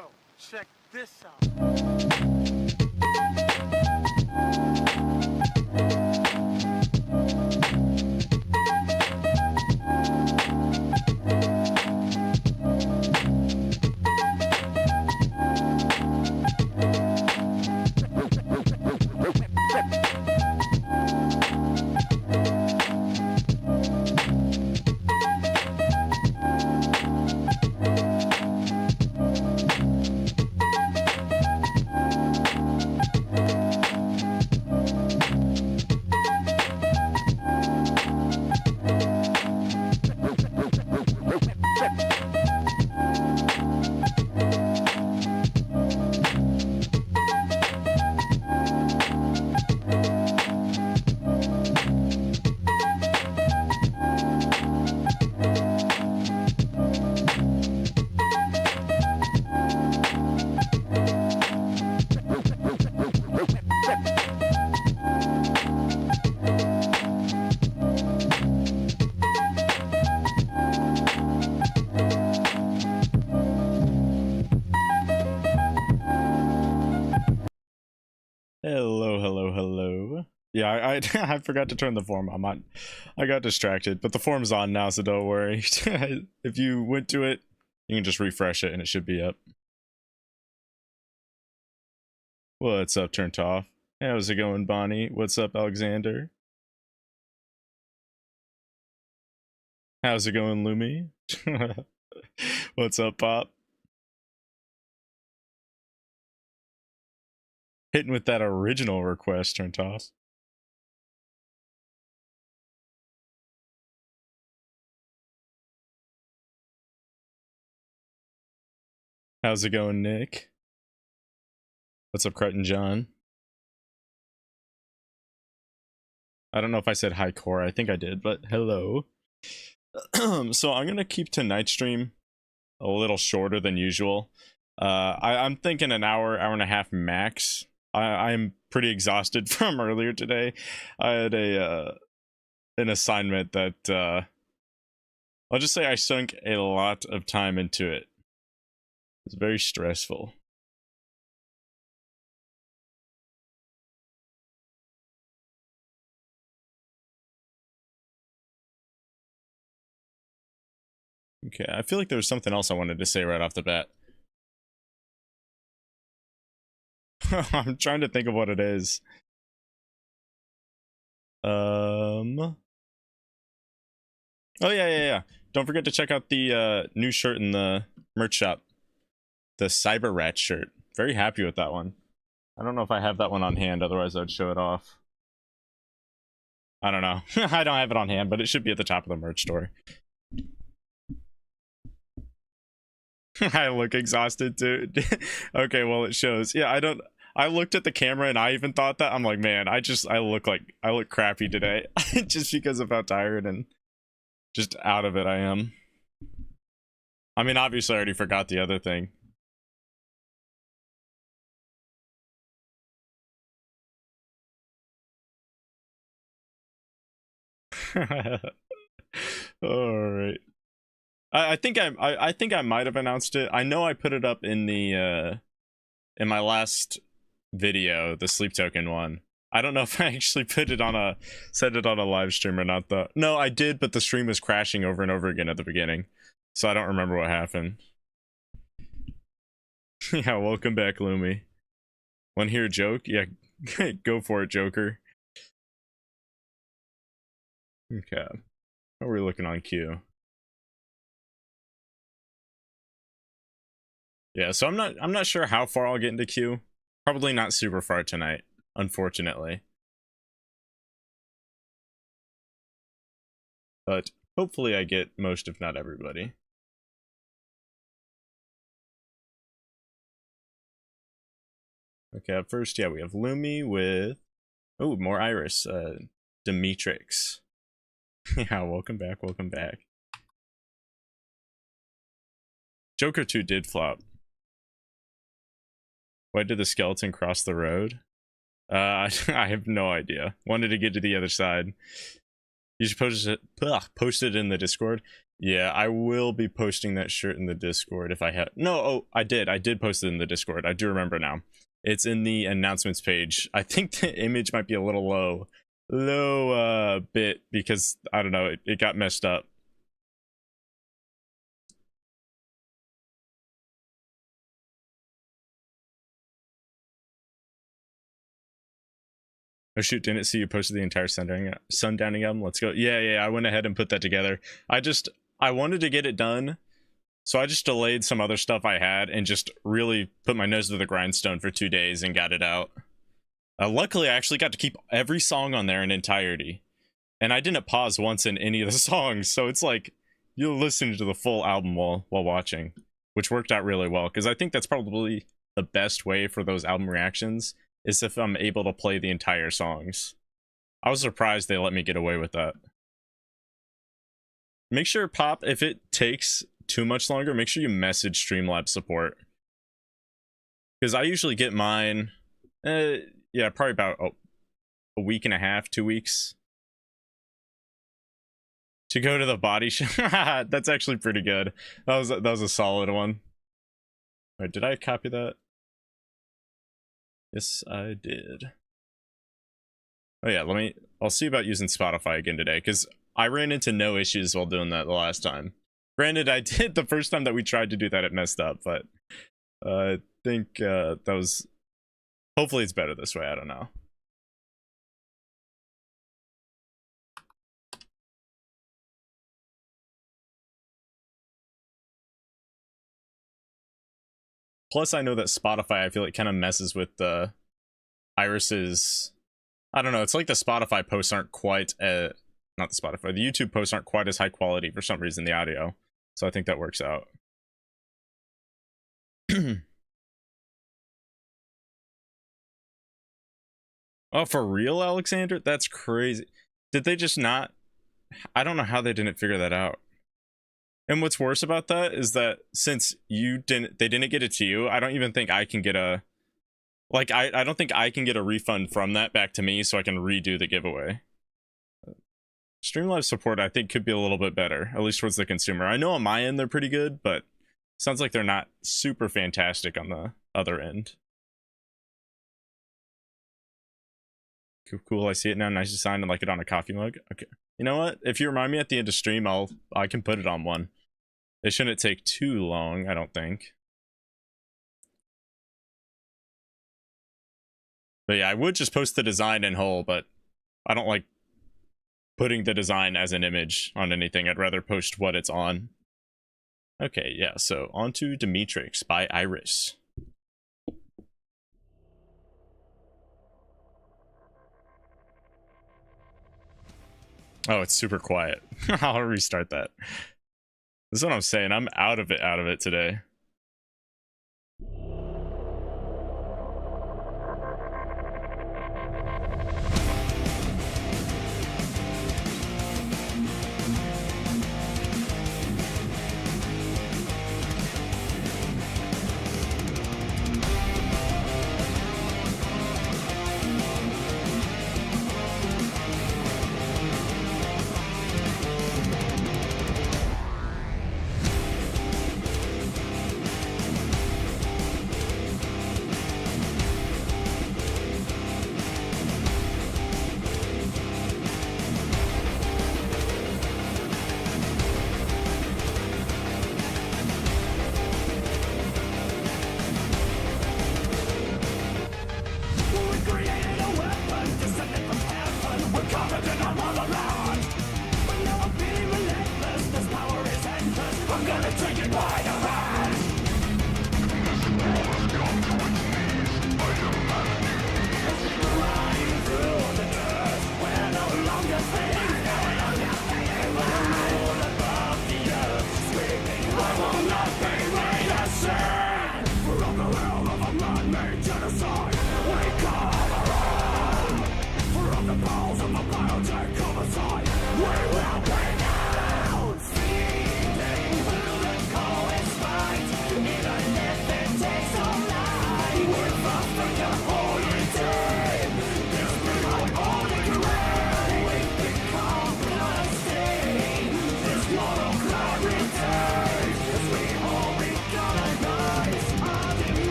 Yo, check this out. Hello. Yeah, I forgot to turn the form on. I got distracted, but the form's on now, so don't worry. If you went to it, you can just refresh it and it should be up. What's up, Turned Off? How's it going, Bonnie? What's up, Alexander? How's it going, Lumi? What's up, Pop? Hitting with that original request, Turned Off. How's it going, Nick? What's up, Crichton John? I don't know if I said hi, Core. I think I did, but hello. So I'm gonna keep tonight's stream a little shorter than usual. I'm thinking an hour and a half max. I'm pretty exhausted from earlier today. I had an assignment that I'll just say I sunk a lot of time into it. It's very stressful. Okay, I feel like there was something else I wanted to say right off the bat. I'm trying to think of what it is. Oh yeah. Don't forget to check out the new shirt in the merch shop. The Cyber Rat shirt. Very happy with that one. I don't know if I have that one on hand, otherwise I'd show it off. I don't know. I don't have it on hand, but it should be at the top of the merch store. I look exhausted too. Okay, well it shows. Yeah, I looked at the camera and I even thought that. I'm like, man, I look crappy today. Just because of how tired and just out of it I am. I mean, obviously I already forgot the other thing. All right. I think I might have announced it. I know I put it up in the in my last video, the sleep token one. I don't know if I actually said it on a live stream or not though. No, I did, but the stream was crashing over and over again at the beginning. So I don't remember what happened. Yeah, welcome back, Lumi. Wanna hear a joke? Yeah, go for it, Joker. Okay. How are we looking on queue? Yeah, so I'm not sure how far I'll get into queue. Probably not super far tonight, unfortunately. But hopefully I get most, if not everybody. Okay, up first, yeah, we have Lumi with... Oh, more Iris. Demetrix. Yeah, welcome back. Joker 2 did flop. Why did the skeleton cross the road? I have no idea. Wanted to get to the other side. You should post it in the Discord. Yeah, I will be posting that shirt in the Discord if I have. No, oh, I did post it in the Discord. I do remember now. It's in the announcements page. I think the image might be a little low bit because I don't know, it got messed up. Oh shoot, didn't see you posted the entire Sundowning album. Let's go. Yeah, I went ahead and put that together. I wanted to get it done, so I just delayed some other stuff I had and just really put my nose to the grindstone for 2 days and got it out. Luckily, I actually got to keep every song on there in entirety, and I didn't pause once in any of the songs, so it's like you'll listen to the full album while watching, which worked out really well, because I think that's probably the best way for those album reactions, is if I'm able to play the entire songs. I was surprised they let me get away with that. Make sure, Pop, if it takes too much longer, make sure you message Streamlabs support. Because I usually get mine, yeah, probably about a week and a half, 2 weeks. To go to the body shop. That's actually pretty good. That was a solid one. Wait, did I copy that? Yes, I did. Oh yeah, I'll see about using Spotify again today, because I ran into no issues while doing that the last time. Granted, I did the first time that we tried to do that, it messed up, but I think that was... Hopefully it's better this way, I don't know. Plus, I know that Spotify, I feel like, kind of messes with the Iris's... I don't know, it's like the Spotify posts aren't quite... not the Spotify, the YouTube posts aren't quite as high quality for some reason, the audio. So I think that works out. Oh, for real, Alexander? That's crazy. Did they just not... I don't know how they didn't figure that out. And what's worse about that is that since they didn't get it to you, I don't even think I can get a... Like, I don't think I can get a refund from that back to me so I can redo the giveaway. Streamlabs support, I think, could be a little bit better, at least towards the consumer. I know on my end they're pretty good, but sounds like they're not super fantastic on the other end. Cool, I see it now. Nice design, and like it on a coffee mug. Okay. You know what? If you remind me at the end of stream, I can put it on one. It shouldn't take too long, I don't think. But yeah, I would just post the design in whole, but I don't like putting the design as an image on anything. I'd rather post what it's on. Okay, yeah, so on to Demetrix by Iris. Oh, it's super quiet. I'll restart that. This is what I'm saying. I'm out of it today.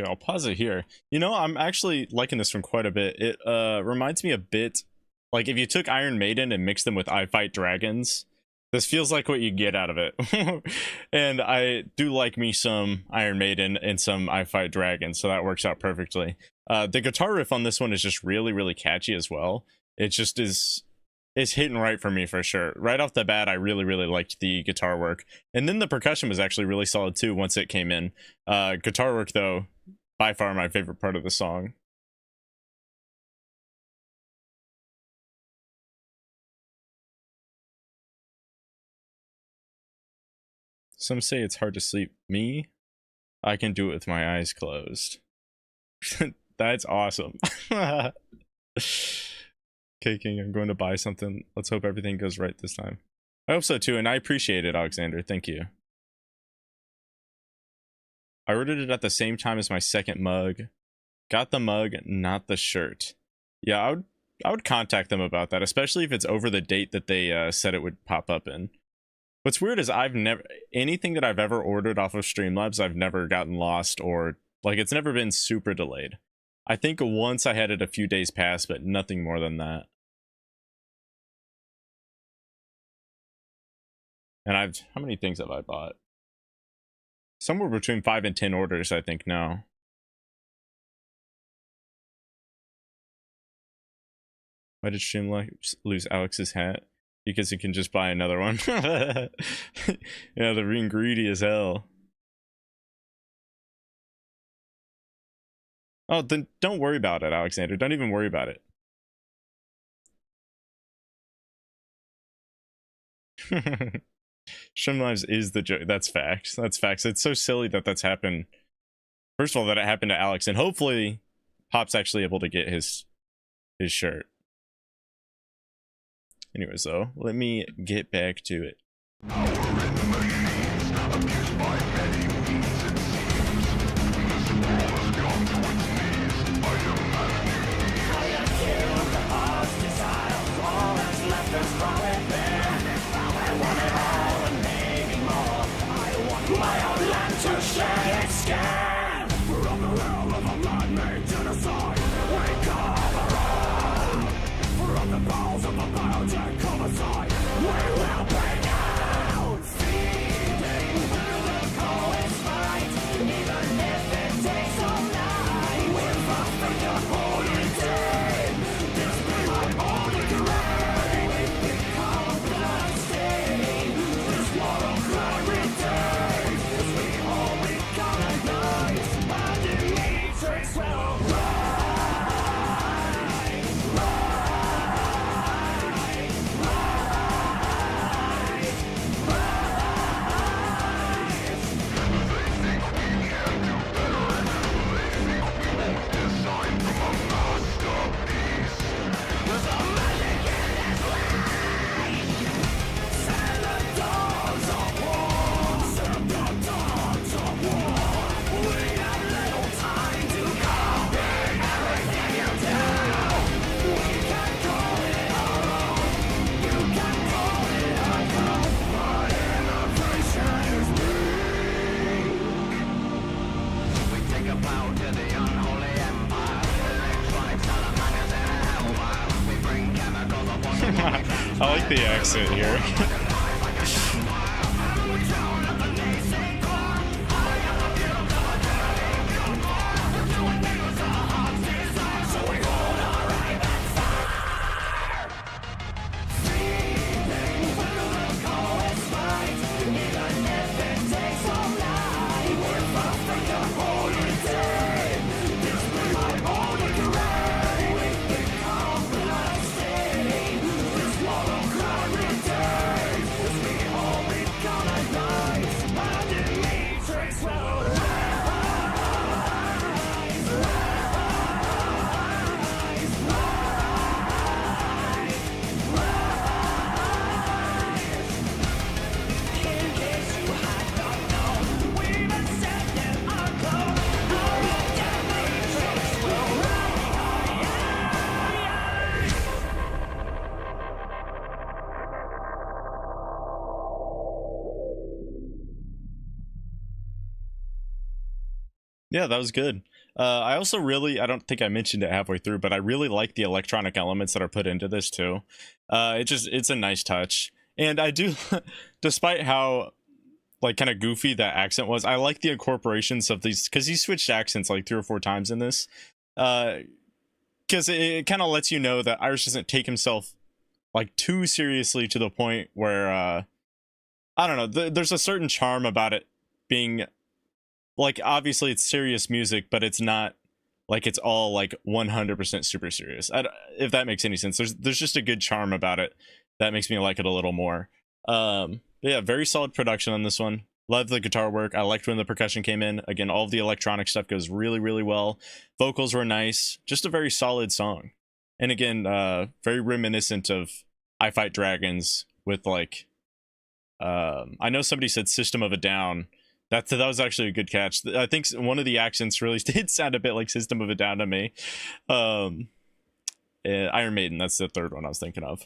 Okay, I'll pause it here. You know, I'm actually liking this one quite a bit. It reminds me a bit, like if you took Iron Maiden and mixed them with I Fight Dragons, this feels like what you get out of it. And I do like me some Iron Maiden and some I Fight Dragons, so that works out perfectly. The guitar riff on this one is just really, really catchy as well. It just is, it's hitting right for me for sure. Right off the bat, I really, really liked the guitar work. And then the percussion was actually really solid too once it came in. Guitar work, though, by far my favorite part of the song. Some say it's hard to sleep. Me? I can do it with my eyes closed. That's awesome. Okay, King, I'm going to buy something. Let's hope everything goes right this time. I hope so too, and I appreciate it, Alexander. Thank you. I ordered it at the same time as my second mug. Got the mug, not the shirt. Yeah, I would contact them about that, especially if it's over the date that they said it would pop up in. What's weird is I've never, anything that I've ever ordered off of Streamlabs, I've never gotten lost or, like, it's never been super delayed. I think once I had it a few days past, but nothing more than that. And how many things have I bought? Somewhere between 5 and 10 orders, I think, now. Why did Streamlabs lose Alex's hat? Because he can just buy another one. Yeah, they're being greedy as hell. Oh, then don't worry about it, Alexander. Don't even worry about it. Streamlabs is the joke. That's facts. That's facts. It's so silly that that's happened. First of all, that it happened to Alex, and hopefully Pop's actually able to get his shirt. Anyways, though, let me get back to it. I like the accent here. Yeah, that was good. I also really, I don't think I mentioned it halfway through, but I really like the electronic elements that are put into this too. It's a nice touch. And I do, despite how like kind of goofy that accent was, I like the incorporations of these, because he switched accents like 3 or 4 times in this. Because it kind of lets you know that Irish doesn't take himself like too seriously to the point where, I don't know, there's a certain charm about it being like, obviously it's serious music, but it's not like it's all like 100% super serious. If that makes any sense, there's just a good charm about it that makes me like it a little more. But yeah, very solid production on this one. Love the guitar work. I liked when the percussion came in. Again, all of the electronic stuff goes really, really well. Vocals were nice. Just a very solid song. And again, very reminiscent of I Fight Dragons with like, I know somebody said System of a Down. That was actually a good catch. I think one of the accents really did sound a bit like System of a Down to me. Iron Maiden, that's the third one I was thinking of.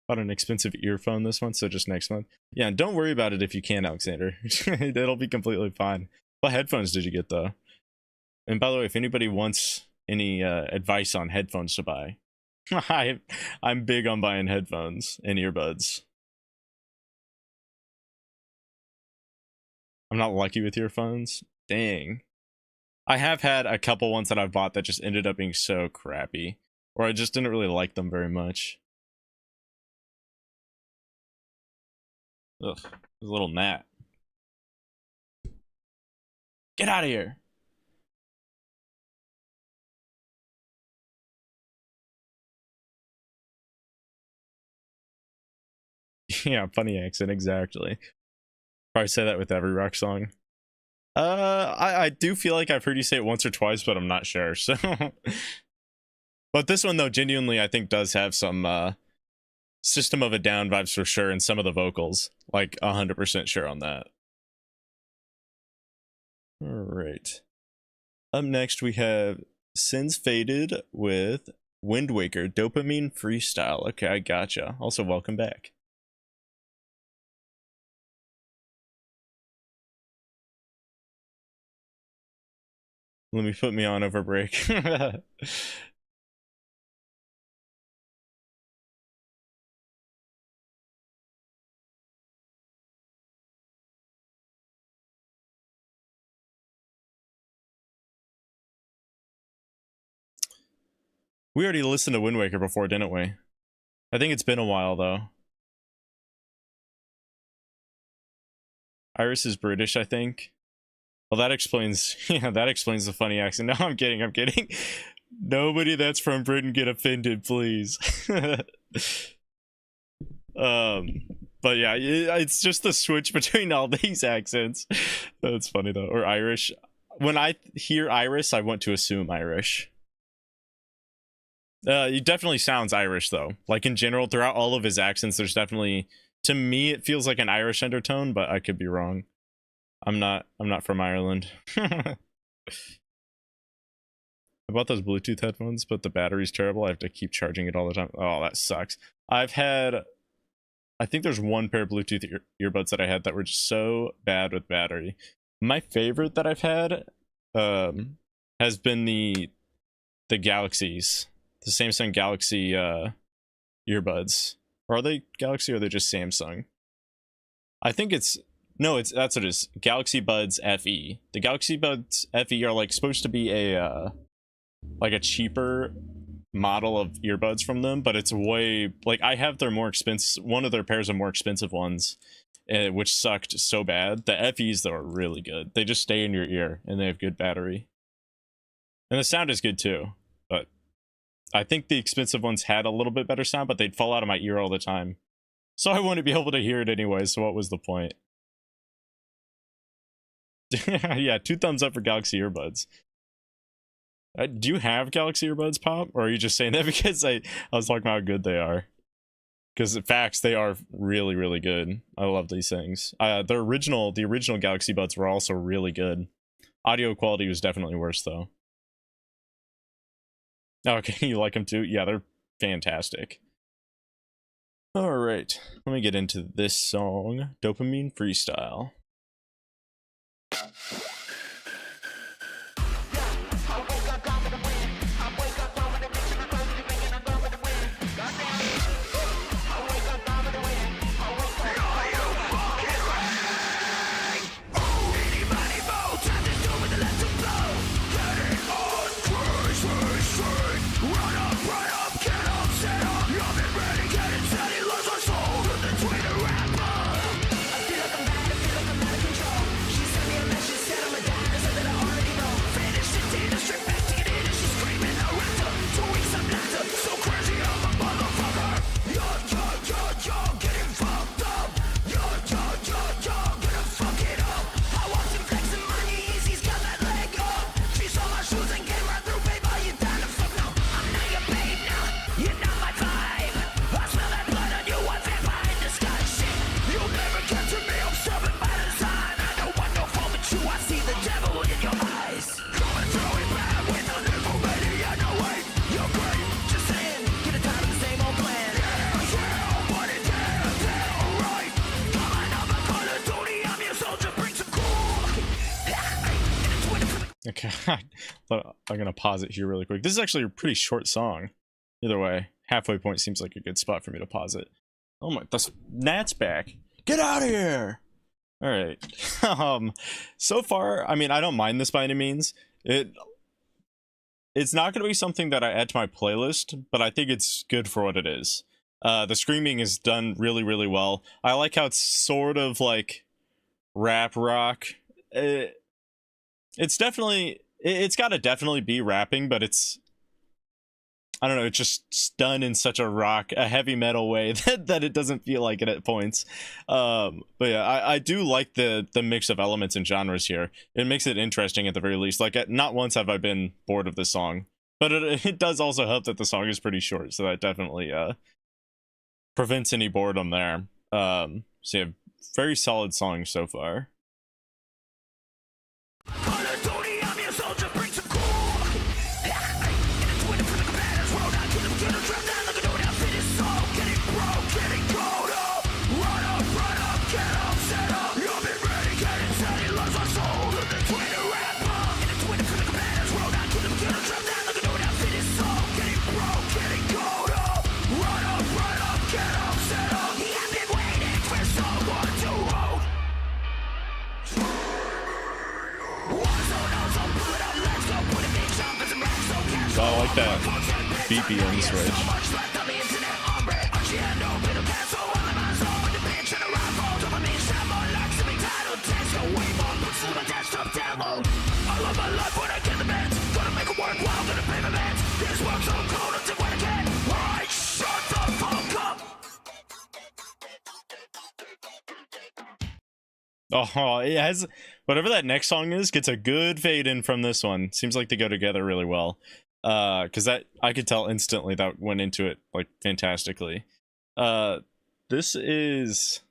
Bought an expensive earphone this month, so just next month. Yeah, and don't worry about it if you can, Alexander. It'll be completely fine. What headphones did you get though? And by the way, if anybody wants any advice on headphones to buy, I'm big on buying headphones and earbuds. I'm not lucky with earphones. Dang. I have had a couple ones that I've bought that just ended up being so crappy, or I just didn't really like them very much. Ugh, there's a little gnat. Get out of here. Yeah, funny accent, exactly. Probably say that with every rock song. I do feel like I've heard you say it once or twice, but I'm not sure. So, but this one though, genuinely, I think does have some System of a Down vibes for sure, and some of the vocals, like 100% sure on that. All right. Up next, we have Sins Faded with Wind Waker Dopamine Freestyle. Okay, I gotcha. Also, welcome back. Let me put me on over break. We already listened to Wind Waker before, didn't we? I think it's been a while though. Iris is British, I think. Well, that explains. Yeah, that explains the funny accent. No, I'm kidding. I'm kidding. Nobody that's from Britain get offended, please. But yeah, it's just the switch between all these accents. That's funny though. Or Irish. When I hear Iris, I want to assume Irish. He definitely sounds Irish though. Like in general, throughout all of his accents, there's definitely, to me, it feels like an Irish undertone, but I could be wrong. I'm not from Ireland. I bought those Bluetooth headphones, but the battery's terrible. I have to keep charging it all the time. Oh, that sucks. I think there's one pair of Bluetooth earbuds that I had that were just so bad with battery. My favorite that I've had has been the Galaxies, the Samsung Galaxy earbuds. Or are they Galaxy or are they just Samsung? I think it's that's what it is. Galaxy Buds FE. The Galaxy Buds FE are like supposed to be a like a cheaper model of earbuds from them, but it's way like I have their more expensive, one of their pairs of more expensive ones, which sucked so bad. The FEs though are really good. They just stay in your ear and they have good battery, and the sound is good too. But I think the expensive ones had a little bit better sound, but they'd fall out of my ear all the time, so I wouldn't be able to hear it anyway. So what was the point? Yeah, 2 thumbs up for Galaxy earbuds. Do you have Galaxy earbuds, Pop? Or are you just saying that because I was talking about how good they are? Because facts, they are really, really good. I love these things. The original Galaxy Buds were also really good. Audio quality was definitely worse though. Okay, you like them too? Yeah, they're fantastic. All right, let me get into this song, Dopamine Freestyle. Okay, but I'm gonna pause it here really quick. This is actually a pretty short song. Either way, halfway point seems like a good spot for me to pause it. Oh my, that's Nat's back. Get out of here! All right. So far, I mean, I don't mind this by any means. It's not gonna be something that I add to my playlist, but I think it's good for what it is. The screaming is done really, really well. I like how it's sort of like rap rock. It's definitely, it's got to definitely be rapping, but it's, I don't know, it's just done in such a heavy metal way that it doesn't feel like it at points. But yeah, I do like the mix of elements and genres here. It makes it interesting at the very least. Like, not once have I been bored of this song, but it does also help that the song is pretty short, so that definitely prevents any boredom there. So yeah, very solid song so far. I like that BPM switch. Oh, it has, whatever that next song is, gets a good fade in from this one. Seems like they go together really well. Because that, I could tell instantly that went into it like fantastically. This is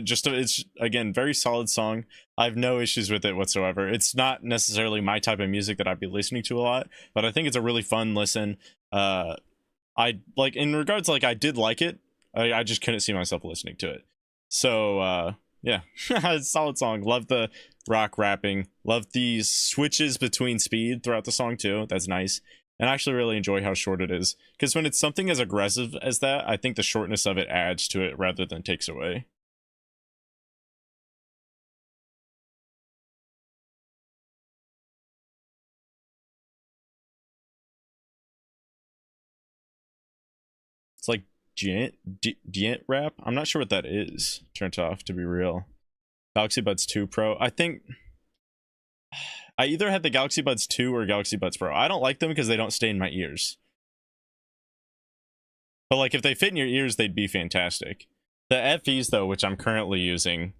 just it's again very solid song. I have no issues with it whatsoever. It's not necessarily my type of music that I'd be listening to a lot, but I think it's a really fun listen. I like, in regards, like, I did like it. I just couldn't see myself listening to it. So yeah, solid song. Love the rock rapping. Love these switches between speed throughout the song too. That's nice. And I actually really enjoy how short it is, because when it's something as aggressive as that, I think the shortness of it adds to it rather than takes away. It's like Dient rap. I'm not sure what that is. Turned off, to be real. Galaxy Buds 2 Pro. I think I either had the Galaxy Buds 2 or Galaxy Buds Pro. I don't like them because they don't stay in my ears. But like, if they fit in your ears, they'd be fantastic. The FEs though, which I'm currently using,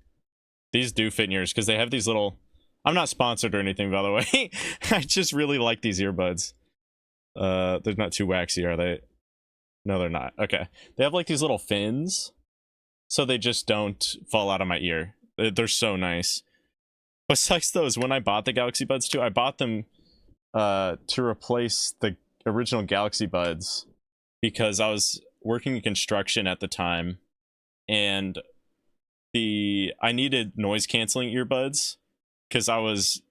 these do fit in yours because they have these little, I'm not sponsored or anything, by the way. I just really like these earbuds. They're not too waxy, are they? No, they're not. Okay. They have like these little fins, so they just don't fall out of my ear. They're so nice. Besides those, when I bought the Galaxy Buds 2, I bought them to replace the original Galaxy Buds because working in construction at the time, and I needed noise canceling earbuds because I was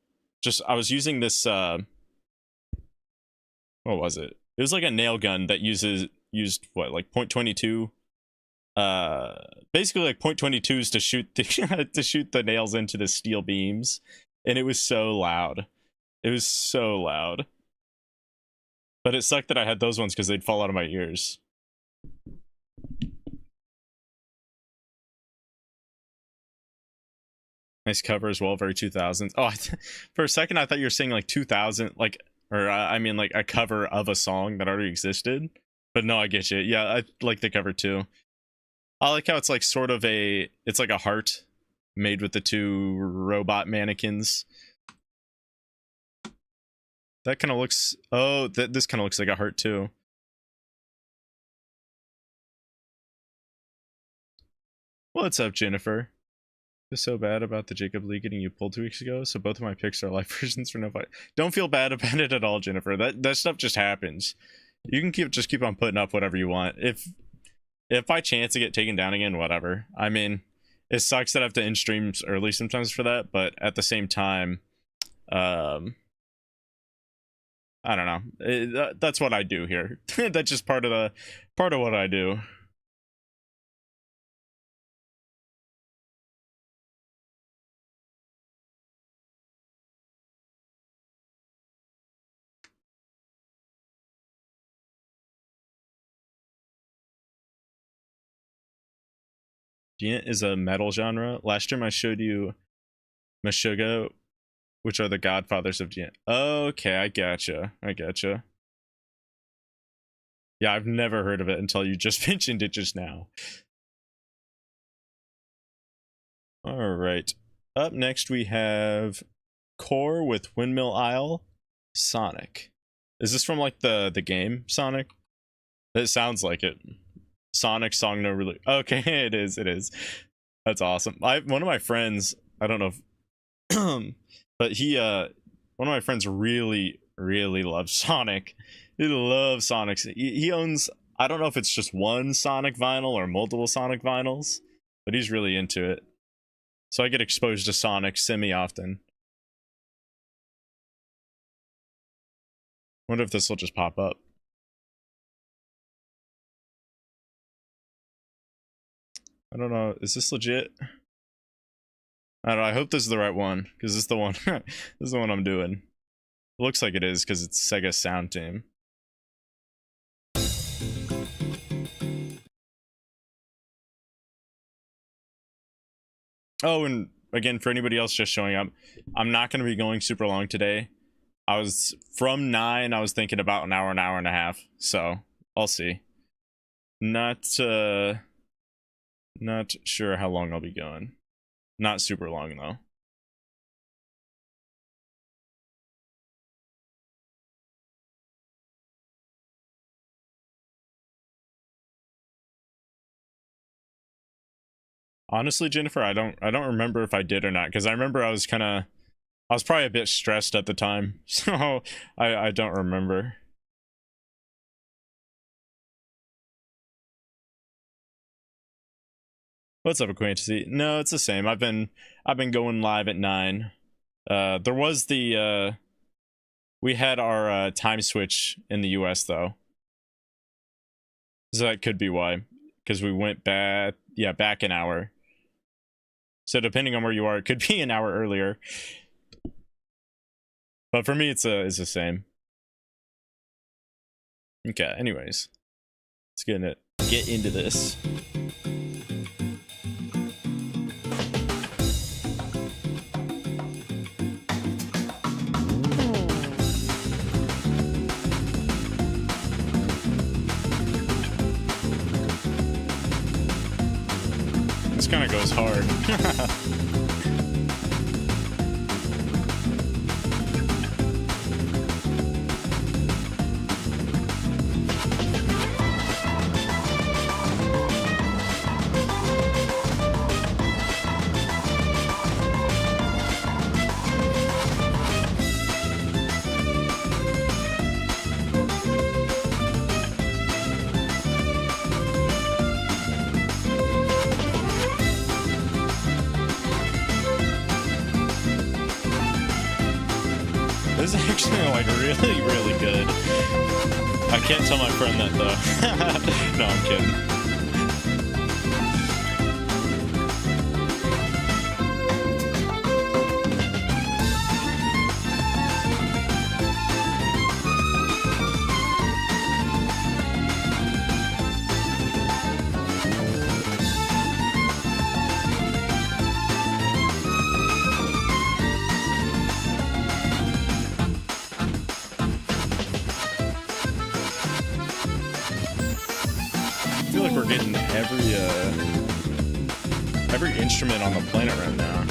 using this what was it? It was like a nail gun that used what, like .22, basically like .22s to shoot to shoot the nails into the steel beams, and it was so loud. It was so loud. But it sucked that I had those ones because they'd fall out of my ears. Nice cover as well, very 2000s. Oh, for a second I thought you were saying like 2000, like, or I mean like a cover of a song that already existed. But no, I get you. Yeah, I like the cover too. I like how it's like sort of it's like a heart made with the two robot mannequins. That kind of looks, oh, this kind of looks like a heart too. What's up, Jennifer? It's so bad about the Jacob Lee getting you pulled 2 weeks ago, so both of my picks are live versions for no fight. Don't feel bad about it at all, Jennifer. That stuff just happens. You can just keep on putting up whatever you want. If by chance to get taken down again, whatever. I mean, it sucks that I have to end streams early sometimes for that, but at the same time, I don't know. That's what I do here. That's just part of what I do. Giant is a metal genre. Last stream I showed you Meshuggah, which are the godfathers of Giant. Okay, I gotcha. Yeah, I've never heard of it until you just mentioned it just now. All right. Up next we have Core with Windmill Isle, Sonic. Is this from like the game Sonic? It sounds like it. Sonic song no really. Okay, it is. That's awesome. One of my friends, I don't know if but one of my friends really loves Sonic. He loves Sonic. He owns, I don't know if it's just one Sonic vinyl or multiple Sonic vinyls, but he's really into it. So I get exposed to Sonic semi-often. Wonder if this will just pop up. I don't know. Is this legit? I don't know. I hope this is the right one, because this is the one. This is the one I'm doing. It looks like it is because it's Sega Sound Team. Oh, and again, for anybody else just showing up, I'm not going to be going super long today. I was from 9. I was thinking about an hour and a half. So I'll see. Not sure how long I'll be going. Not super long though. Honestly, Jennifer, I don't remember if I did or not, because I remember I was probably a bit stressed at the time, so I don't remember. What's up, Acquaintancy? No, it's the same. I've been going live at 9. There was we had our time switch in the US though, so that could be why, because we went back an hour. So depending on where you are, it could be an hour earlier. But for me, it's the same. Okay. Anyways, let's get into this. This kind of goes hard. was actually like really, really good. I can't tell my friend that though. No, I'm kidding. I feel like we're getting every instrument on the planet right now.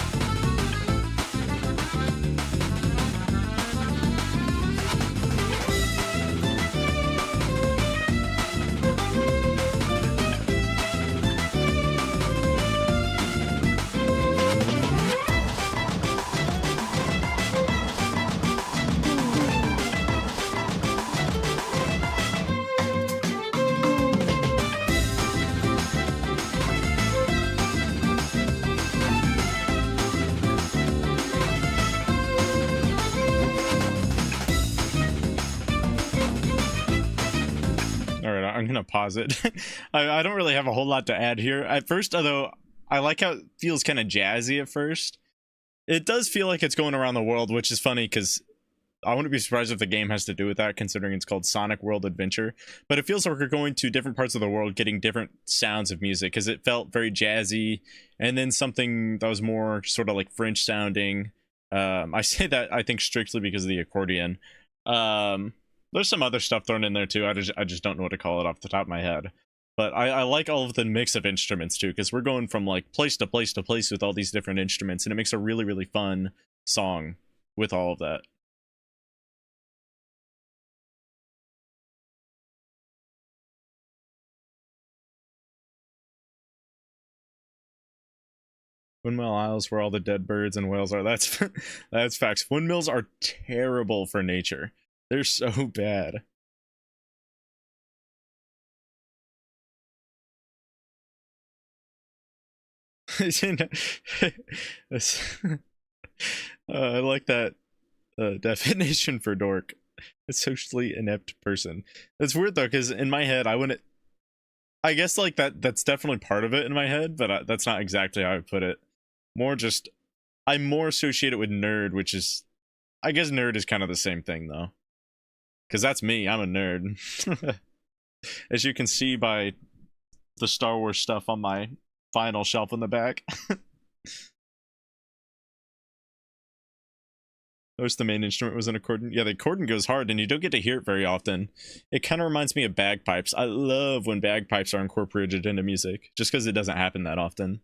I'm gonna pause it. I don't really have a whole lot to add here. At first, although, I like how it feels kind of jazzy at first. It does feel like it's going around the world, which is funny because I wouldn't be surprised if the game has to do with that, considering it's called Sonic World Adventure. But it feels like we're going to different parts of the world, getting different sounds of music, because it felt very jazzy, and then something that was more sort of like French sounding. I say that, I think, strictly because of the accordion. There's some other stuff thrown in there too. I just don't know what to call it off the top of my head. But I like all of the mix of instruments too, because we're going from like place to place to place with all these different instruments, and it makes a really, really fun song with all of that. Windmill Isles, where all the dead birds and whales are. That's that's facts. Windmills are terrible for nature. They're so bad. I like that definition for dork. A socially inept person. It's weird though, because in my head, I wouldn't. I guess like that's definitely part of it in my head, but that's not exactly how I put it. More just, I'm more associated with nerd, which is, I guess nerd is kind of the same thing though. Because that's me, I'm a nerd. As you can see by the Star Wars stuff on my vinyl shelf in the back. Notice the main instrument was an accordion. Yeah, the accordion goes hard, and you don't get to hear it very often. It kind of reminds me of bagpipes. I love when bagpipes are incorporated into music, just because it doesn't happen that often.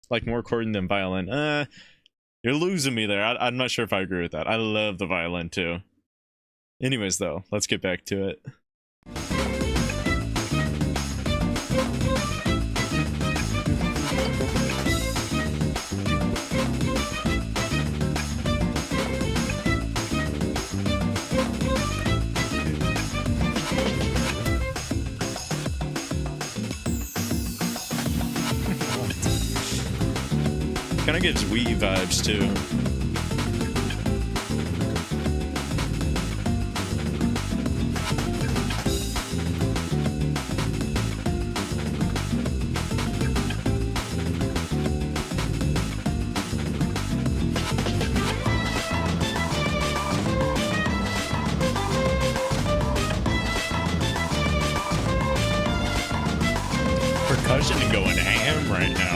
Like more accordion than violin. You're losing me there. I'm not sure if I agree with that. I love the violin too. Anyways, though, let's get back to it. Kind of gives Wii vibes too. Percussion going ham right now.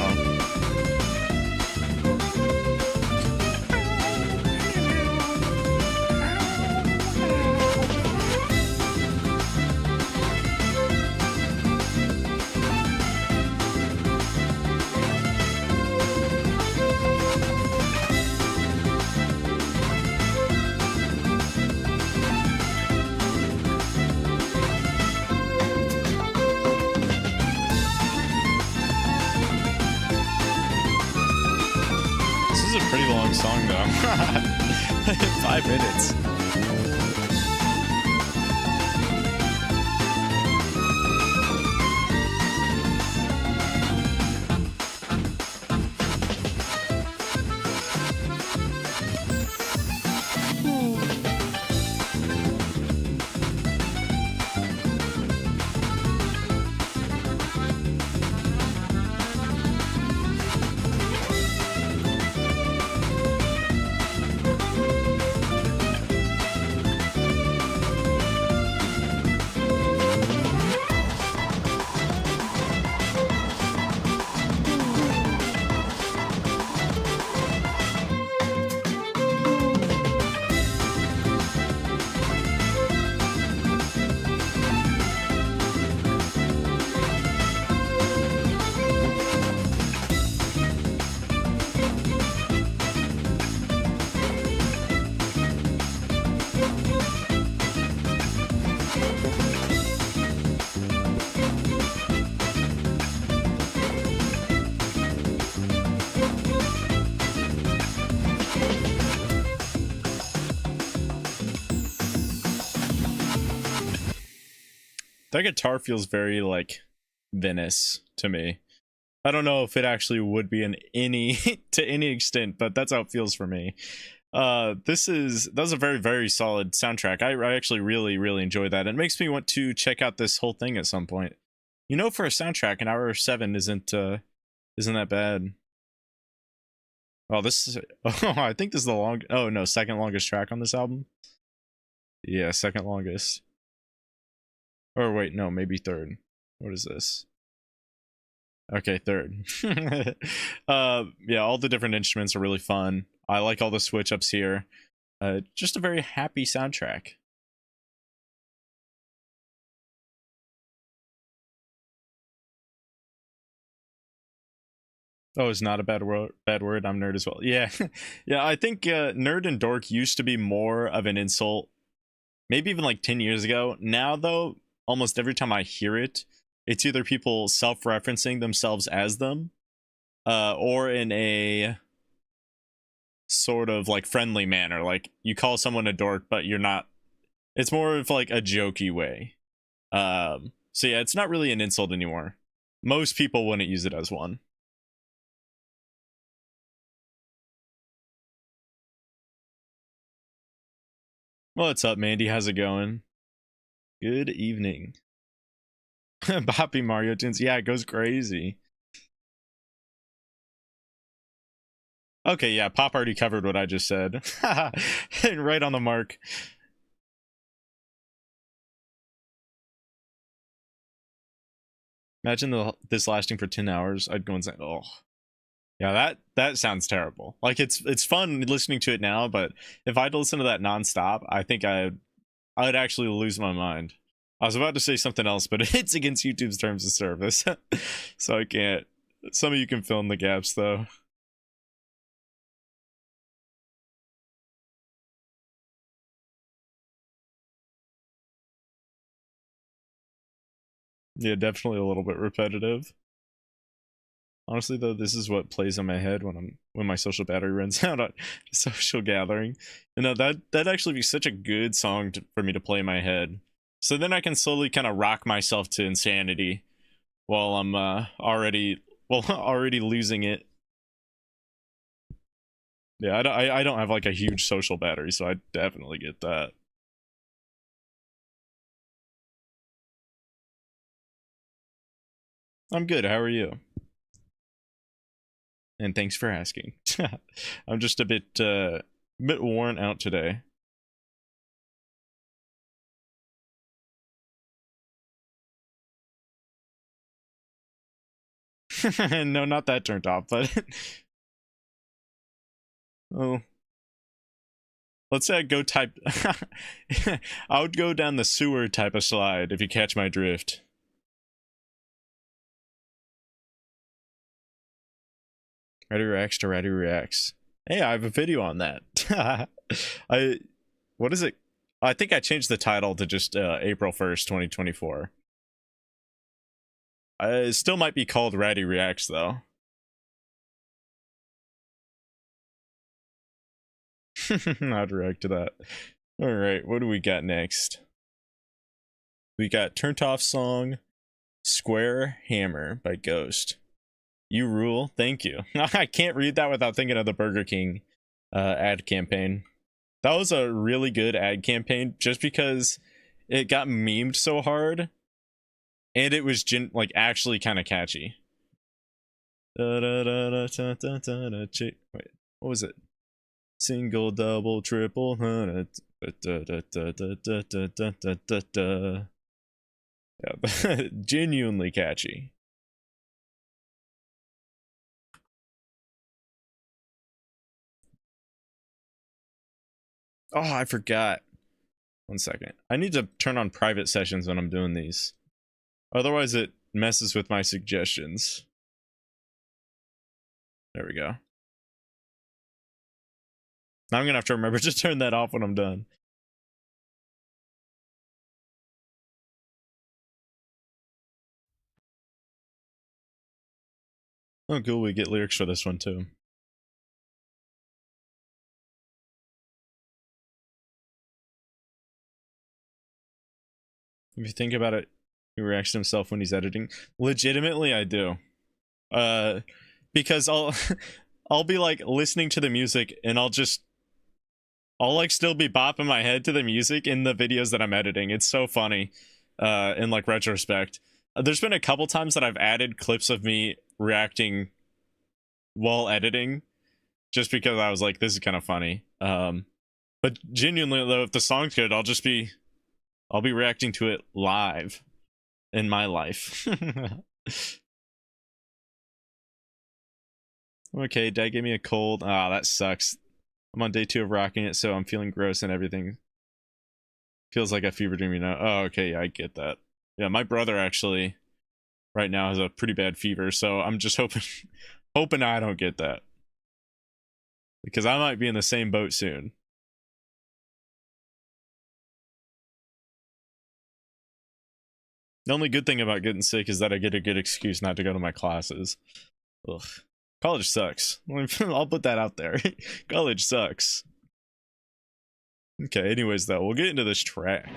Pretty long song though. 5 minutes. That guitar feels very like Venice to me. I don't know if it actually would be in any to any extent, but that's how it feels for me. That was a very, very solid soundtrack. I actually really enjoy that. It makes me want to check out this whole thing at some point. You know, for a soundtrack, an hour 7 isn't that bad. Oh, this is oh, I think this is the oh no, second longest track on this album. Yeah, second longest. Or wait, no, maybe third. What is this? Okay, third. Yeah, all the different instruments are really fun. I like all the switch ups here. Just a very happy soundtrack. Oh, it's not a bad word. Bad word. I'm nerd as well. Yeah, yeah. I think nerd and dork used to be more of an insult. Maybe even like 10 years ago. Now, though, almost every time I hear it, it's either people self-referencing themselves as them, or in a sort of like friendly manner. Like you call someone a dork, but you're not. It's more of like a jokey way. So yeah, it's not really an insult anymore. Most people wouldn't use it as one. What's up, Mandy? How's it going? Good evening. Boppy Mario tunes. Yeah, it goes crazy. Okay, yeah, Pop already covered what I just said. Right on the mark. Imagine this lasting for 10 hours. I'd go insane. Oh. Yeah, that sounds terrible. Like it's fun listening to it now, but if I had to listen to that nonstop, I think I'd actually lose my mind. I was about to say something else, but it's against YouTube's terms of service. So I can't. Some of you can fill in the gaps though. Yeah, definitely a little bit repetitive. Honestly though, this is what plays in my head when my social battery runs out at a social gathering. You know, that'd actually be such a good song for me to play in my head. So then I can slowly kind of rock myself to insanity while I'm already losing it. Yeah, I don't have like a huge social battery, so I definitely get that. I'm good. How are you? And thanks for asking. I'm just a bit worn out today. No, not that turned off, but oh, let's say I go type. I would go down the sewer type of slide if you catch my drift. Ready reacts to ready reacts. Hey, I have a video on that. I what is it? I think I changed the title to just April 1st, 2024. It still might be called Ratty Reacts though. I'd react to that. All right, what do we got next? We got Turned Off Song, Square Hammer by Ghost. You rule. Thank you. I can't read that without thinking of the Burger King ad campaign. That was a really good ad campaign just because it got memed so hard and it was like actually kind of catchy. Wait, what was it? Single, double, triple. Yeah, genuinely catchy. Oh, I forgot. 1 second. I need to turn on private sessions when I'm doing these. Otherwise, it messes with my suggestions. There we go. Now I'm gonna have to remember to turn that off when I'm done. Oh, cool. We get lyrics for this one too. If you think about it, He reacts to himself when he's editing. Legitimately, I do. Because I'll be like listening to the music and I'll like still be bopping my head to the music in the videos that I'm editing. It's so funny. In like retrospect, there's been a couple times that I've added clips of me reacting while editing, just because I was like, this is kind of funny. But genuinely though, if the song's good, I'll be reacting to it live in my life. Okay, Dad gave me a cold. Ah, that sucks. I'm on day 2 of rocking it, so I'm feeling gross and everything. Feels like a fever dream, you know? Oh, okay, yeah, I get that. Yeah, my brother actually right now has a pretty bad fever, so I'm just hoping I don't get that. Because I might be in the same boat soon. The only good thing about getting sick is that I get a good excuse not to go to my classes. Ugh. College sucks. I'll put that out there. College sucks. Okay, anyways though, we'll get into this track.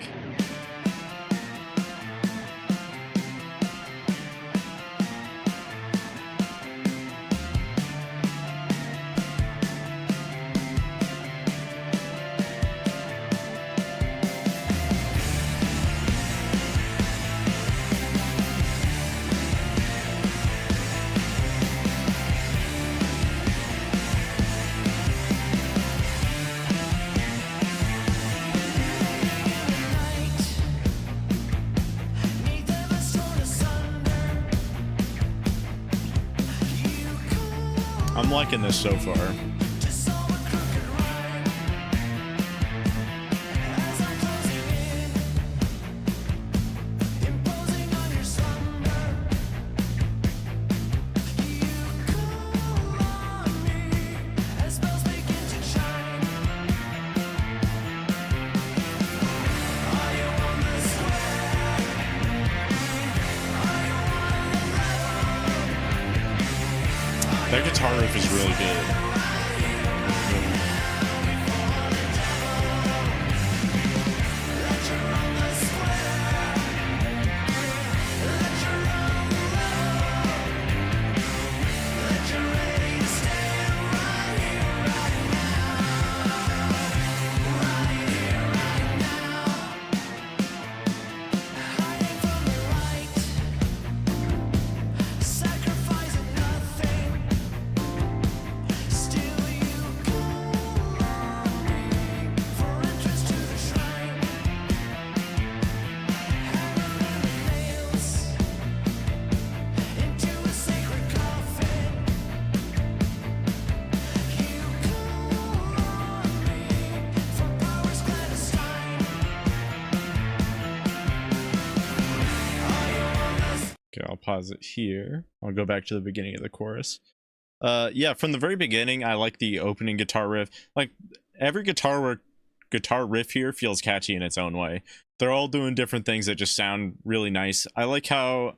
I'm liking this so far. That guitar riff is really good. Okay, I'll pause it here. I'll go back to the beginning of the chorus. Yeah, from the very beginning, I like the opening guitar riff. Like, every guitar riff here feels catchy in its own way. They're all doing different things that just sound really nice. I like how...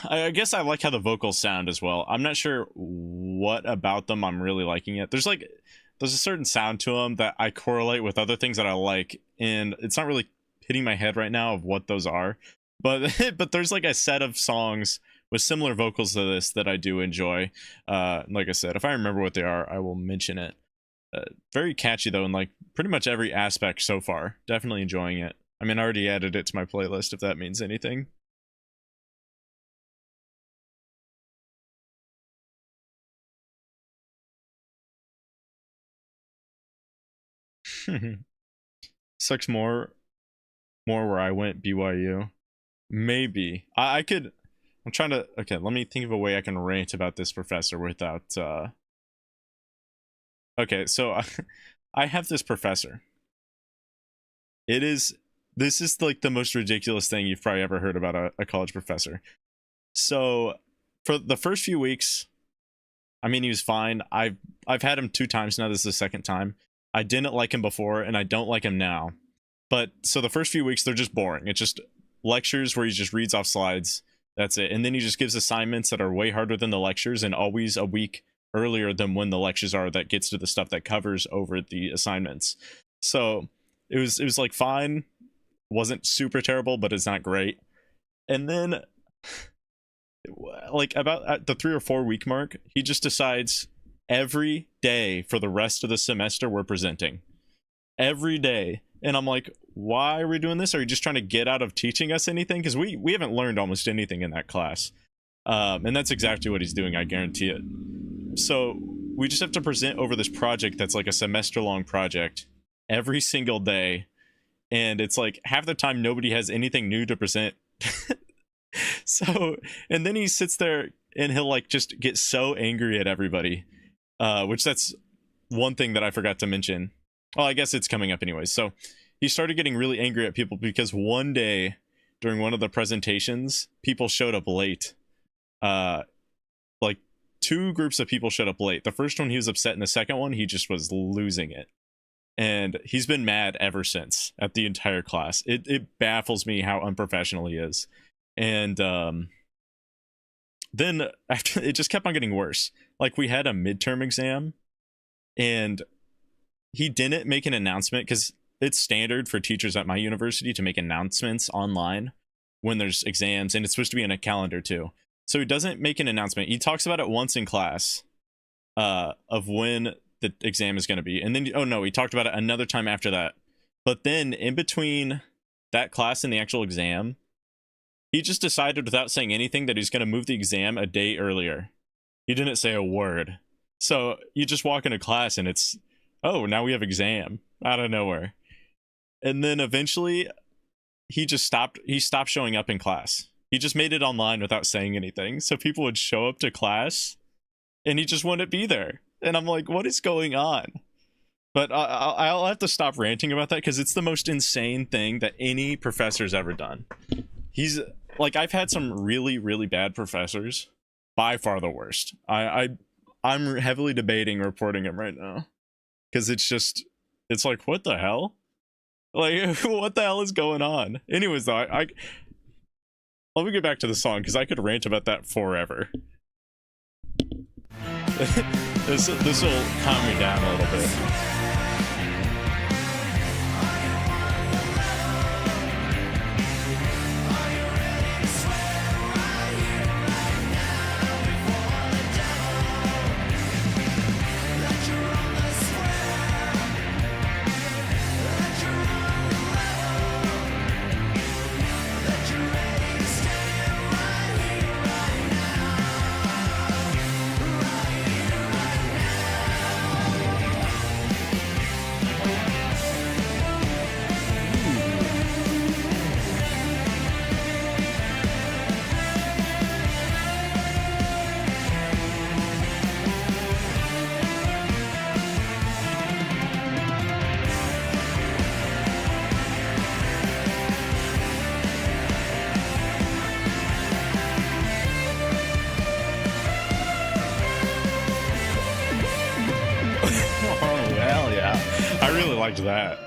I guess I like how the vocals sound as well. I'm not sure what about them I'm really liking it. There's a certain sound to them that I correlate with other things that I like, and it's not really hitting my head right now of what those are. But there's like a set of songs with similar vocals to this that I do enjoy. Like I said, if I remember what they are, I will mention it. Very catchy though, in like pretty much every aspect so far. Definitely enjoying it. I mean, I already added it to my playlist, if that means anything. Sucks more where I went, BYU. Maybe. I could... I'm trying to... Okay, let me think of a way I can rant about this professor without... Okay, so I have this professor. This is like the most ridiculous thing you've probably ever heard about a college professor. So, for the first few weeks, I mean, he was fine. I've had him 2 times now. This is the second time. I didn't like him before, and I don't like him now. But, so the first few weeks, they're just boring. It's just lectures where he just reads off slides. That's it. And then he just gives assignments that are way harder than the lectures and always a week earlier than when the lectures are, that gets to the stuff that covers over the assignments. So it was like fine. wasn't super terrible, but it's not great. And then like about at the 3 or 4 week mark, he just decides every day for the rest of the semester we're presenting. Every day. And I'm like, why are we doing this? Are you just trying to get out of teaching us anything? Because we haven't learned almost anything in that class. And that's exactly what he's doing, I guarantee it. So we just have to present over this project that's like a semester-long project every single day. And it's like half the time nobody has anything new to present. So, and then he sits there and he'll like just get so angry at everybody. Which that's one thing that I forgot to mention. Well, I guess it's coming up anyways. So he started getting really angry at people because one day during one of the presentations, people showed up late. Like 2 groups of people showed up late. The first one he was upset, and the second one he just was losing it. And he's been mad ever since at the entire class. It baffles me how unprofessional he is. And then after, it just kept on getting worse. Like we had a midterm exam and he didn't make an announcement because it's standard for teachers at my university to make announcements online when there's exams, and it's supposed to be in a calendar too. So he doesn't make an announcement. He talks about it once in class of when the exam is going to be. And then, oh no, he talked about it another time after that. But then in between that class and the actual exam, he just decided without saying anything that he's going to move the exam a day earlier. He didn't say a word. So you just walk into class and it's, oh, now we have exam out of nowhere. And then eventually he stopped showing up in class. He just made it online without saying anything. So people would show up to class and he just wouldn't be there. And I'm like, what is going on? But I'll have to stop ranting about that because it's the most insane thing that any professor's ever done. He's like, I've had some really, really bad professors, by far the worst. I'm heavily debating reporting him right now because it's like, what the hell? Like, what the hell is going on? Anyways, though, let me get back to the song because I could rant about that forever. This will calm me down a little bit. Oh, hell yeah. I really liked that.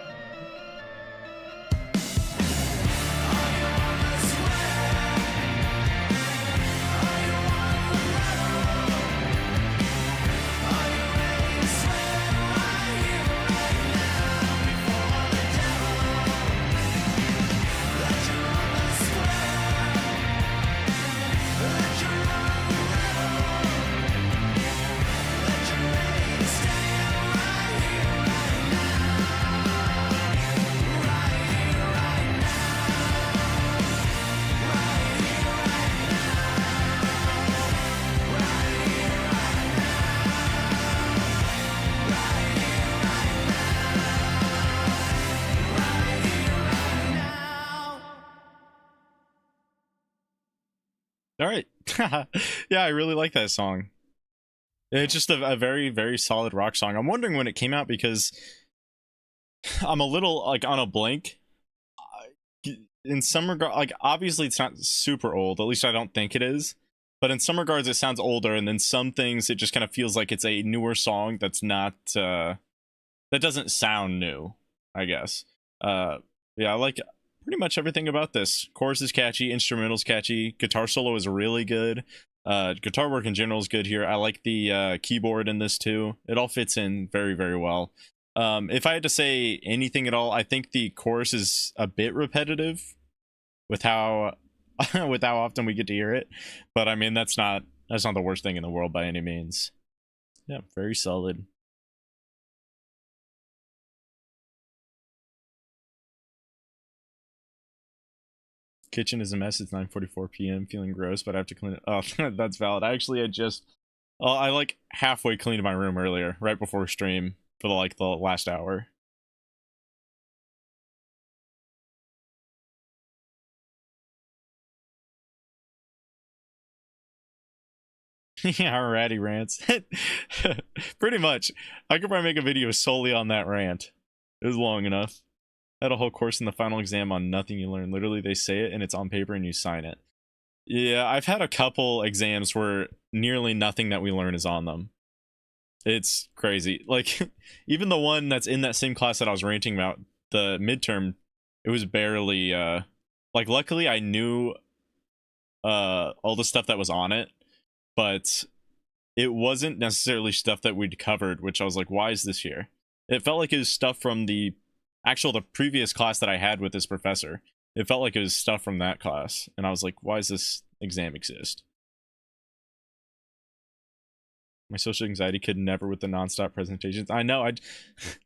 All right. Yeah, I really like that song. It's just a very, very solid rock song. I'm wondering when it came out because I'm a little like on a blank. In some regard, like obviously it's not super old. At least I don't think it is. But in some regards, it sounds older, and then some things it just kind of feels like it's a newer song that's not that doesn't sound new, I guess. Yeah, I like pretty much everything about this. Chorus is catchy, instrumental's catchy, guitar solo is really good. Guitar work in general is good here. I like the keyboard in this too. It all fits in very, very well. If I had to say anything at all, I think the chorus is a bit repetitive with how with how often we get to hear it. But I mean, that's not the worst thing in the world by any means. Yeah, very solid. Kitchen is a mess. It's 9:44 p.m. Feeling gross, but I have to clean it. Oh, that's valid. I like halfway cleaned my room earlier, right before stream for the last hour. Yeah, alrighty, rants. Pretty much. I could probably make a video solely on that rant. It was long enough. I had a whole course in the final exam on nothing you learn. Literally, they say it and it's on paper and you sign it. Yeah, I've had a couple exams where nearly nothing that we learn is on them. It's crazy. Like, even the one that's in that same class that I was ranting about, the midterm, it was barely, like, luckily I knew, all the stuff that was on it, but it wasn't necessarily stuff that we'd covered, which I was like, why is this here? It felt like it was stuff from the previous class that I had with this professor. It felt like it was stuff from that class, and I was like, why does this exam exist? My social anxiety could never with the nonstop presentations. I know.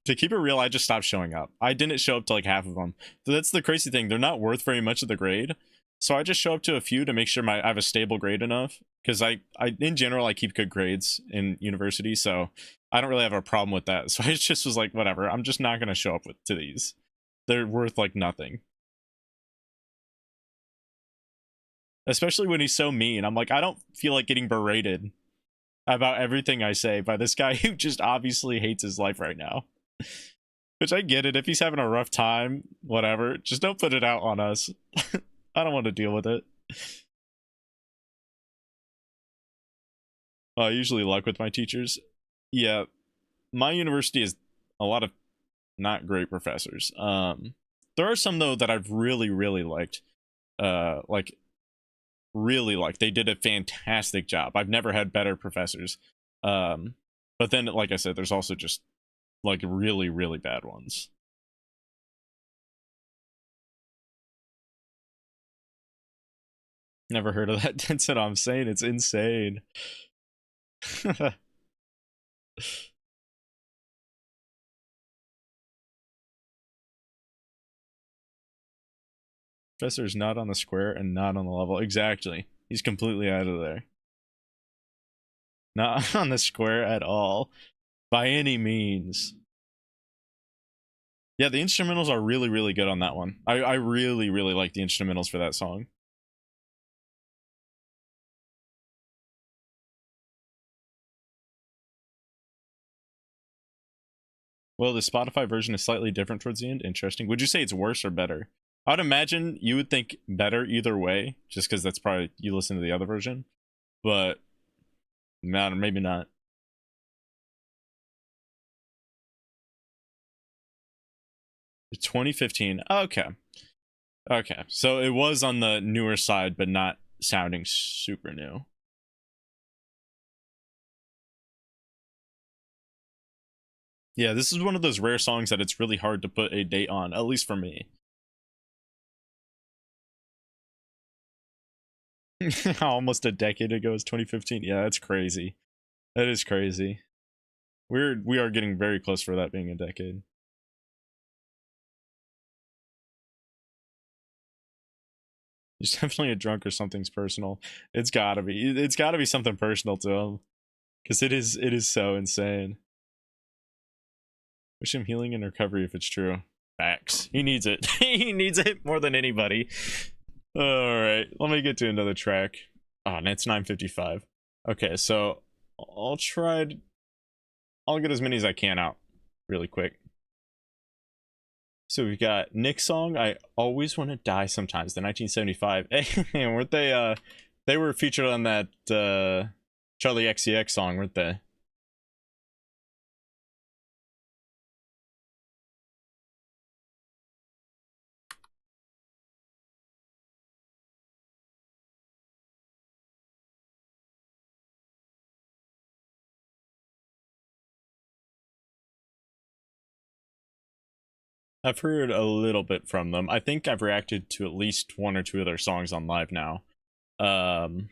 To keep it real, I just stopped showing up. I didn't show up to like half of them. So that's the crazy thing. They're not worth very much of the grade. So I just show up to a few to make sure I have a stable grade enough. Because I in general I keep good grades in university, so I don't really have a problem with that. So I just was like, whatever. I'm just not gonna show up to these. They're worth like nothing. Especially when he's so mean. I'm like, I don't feel like getting berated about everything I say by this guy who just obviously hates his life right now. Which I get it. If he's having a rough time, whatever. Just don't put it out on us. I don't want to deal with it. I usually luck with my teachers. Yeah, my university is a lot of not great professors. There are some though that I've really, really liked. Like really liked. They did a fantastic job. I've never had better professors. But then, like I said, there's also just like really, really bad ones. Never heard of that. That's what I'm saying. It's insane. Professor's not on the square and not on the level. Exactly. He's completely out of there. Not on the square at all. By any means. Yeah, the instrumentals are really, really good on that one. I really, really like the instrumentals for that song. Well, the Spotify version is slightly different towards the end. Interesting. Would you say it's worse or better? I'd imagine you would think better either way, just because that's probably you listen to the other version. But not, maybe not. 2015. Okay. Okay. So it was on the newer side, but not sounding super new. Yeah, this is one of those rare songs that it's really hard to put a date on, at least for me. Almost a decade ago is 2015. Yeah, that's crazy. That is crazy. We are getting very close for that being a decade. He's definitely a drunk or something's personal. It's gotta be. It's gotta be something personal to him. Because it is so insane. Wish him healing and recovery if it's true. Facts. He needs it. He needs it more than anybody. Alright, let me get to another track. Oh, and it's 9:55. Okay, so I'll try to, I'll get as many as I can out really quick. So we've got Nick's song, I Always Want to Die Sometimes, the 1975. Hey, weren't they were featured on that Charlie XCX song, weren't they? I've heard a little bit from them. I think I've reacted to at least one or two of their songs on live now. I'm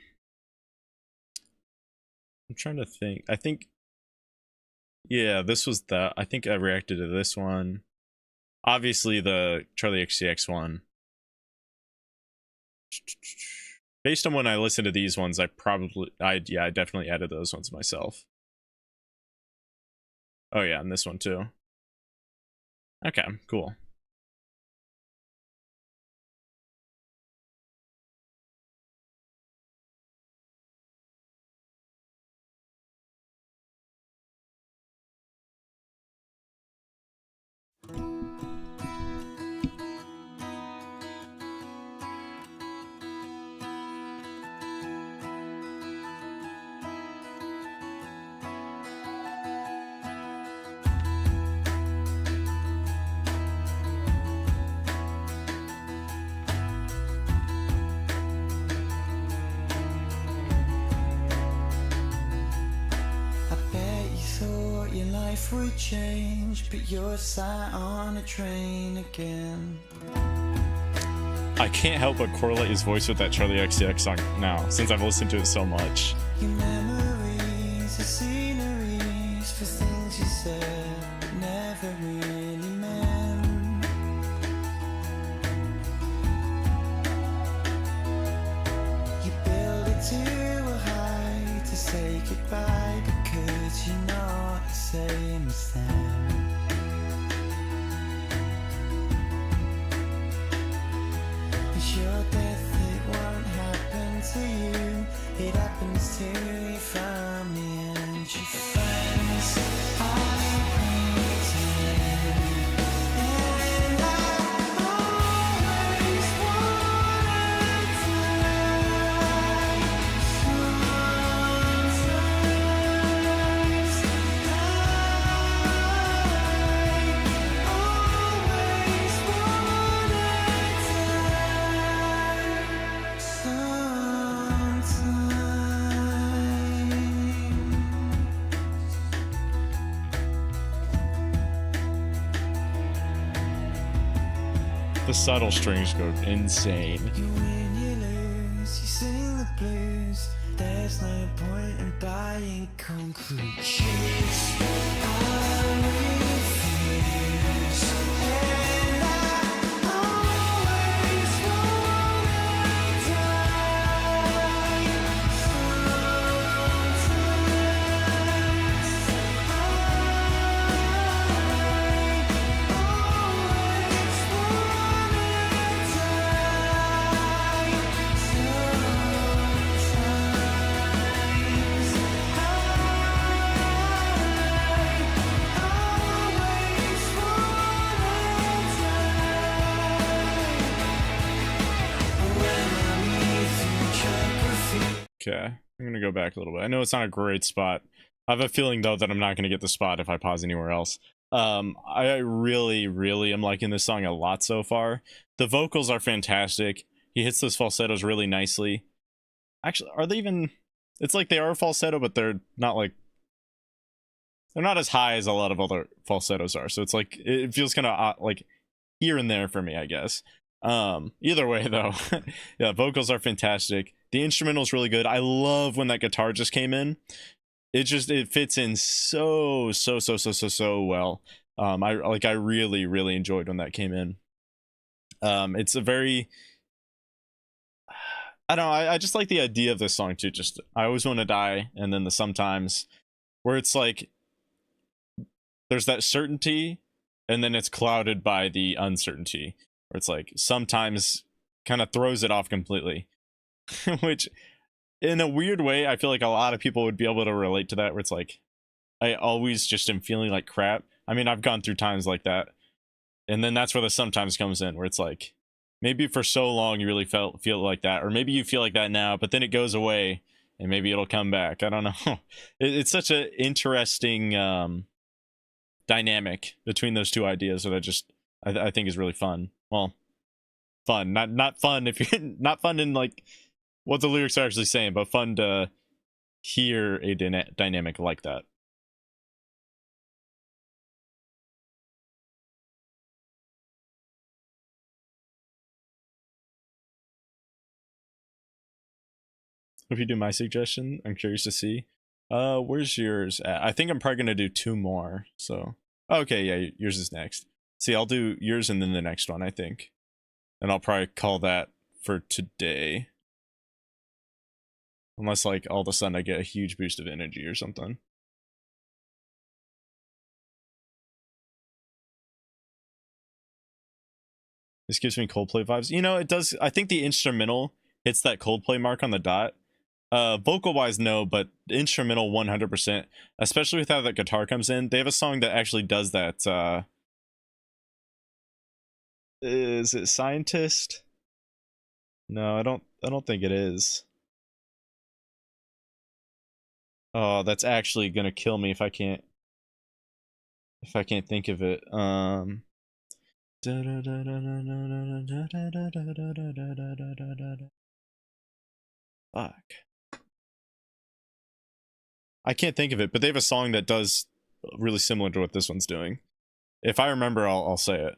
trying to think. I think, yeah, this was the. I think I reacted to this one. Obviously, the Charlie XCX one. Based on when I listened to these ones, I definitely added those ones myself. Oh yeah, and this one too. Okay, cool. Would change, but you're sat on a train again. I can't help but correlate his voice with that Charlie XCX song now, since I've listened to it so much. Your memories are sceneries for things you said but never really meant. You build it too high to say goodbye because you're not the same as them. It's your death, it won't happen to you. It happens to your family and your friends. I pretend, and I always wanted to. Sometimes The subtle strings go insane. you win, you lose, you sing the blues. There's no point in buying concrete shoes. I refuse, and I always wanna die. Okay, I'm gonna go back a little bit. I know it's not a great spot. I have a feeling though that I'm not gonna get the spot if I pause anywhere else. I really am liking this song a lot so far. The vocals are fantastic. He hits those falsettos really nicely. Actually, are they even? It's like they are falsetto, but they're not like. They're not as high as a lot of other falsettos are. So it's like it feels kind of like here and there for me, I guess. Either way though, yeah, vocals are fantastic. The instrumental is really good. I love when that guitar just came in. It fits in so well. I really enjoyed when that came in. It's a very, I don't know, I just like the idea of this song too. Just I always want to die, and then the sometimes, where it's like there's that certainty, and then it's clouded by the uncertainty, where it's like sometimes kind of throws it off completely. Which in a weird way I feel like a lot of people would be able to relate to that, where it's like I always just am feeling like crap. I mean, I've gone through times like that, and then that's where the sometimes comes in, where it's like maybe for so long you really feel like that, or maybe you feel like that now, but then it goes away and maybe it'll come back. I don't know. It's such an interesting dynamic between those two ideas that I think is really fun. Well, fun, not fun if you're not fun in like what the lyrics are actually saying, but fun to hear a dynamic like that. If you do my suggestion, I'm curious to see. Where's yours at? I think I'm probably gonna do 2 more. So okay, yeah, yours is next. See, I'll do yours and then the next one, I think, and I'll probably call that for today. Unless like all of a sudden I get a huge boost of energy or something. This gives me Coldplay vibes. You know, it does. I think the instrumental hits that Coldplay mark on the dot. Vocal wise, no, but instrumental 100%. Especially with how that guitar comes in. They have a song that actually does that. Is it Scientist? No, I don't think it is. Oh, that's actually gonna kill me if I can't think of it. Fuck. I can't think of it, but they have a song that does really similar to what this one's doing. If I remember, I'll say it.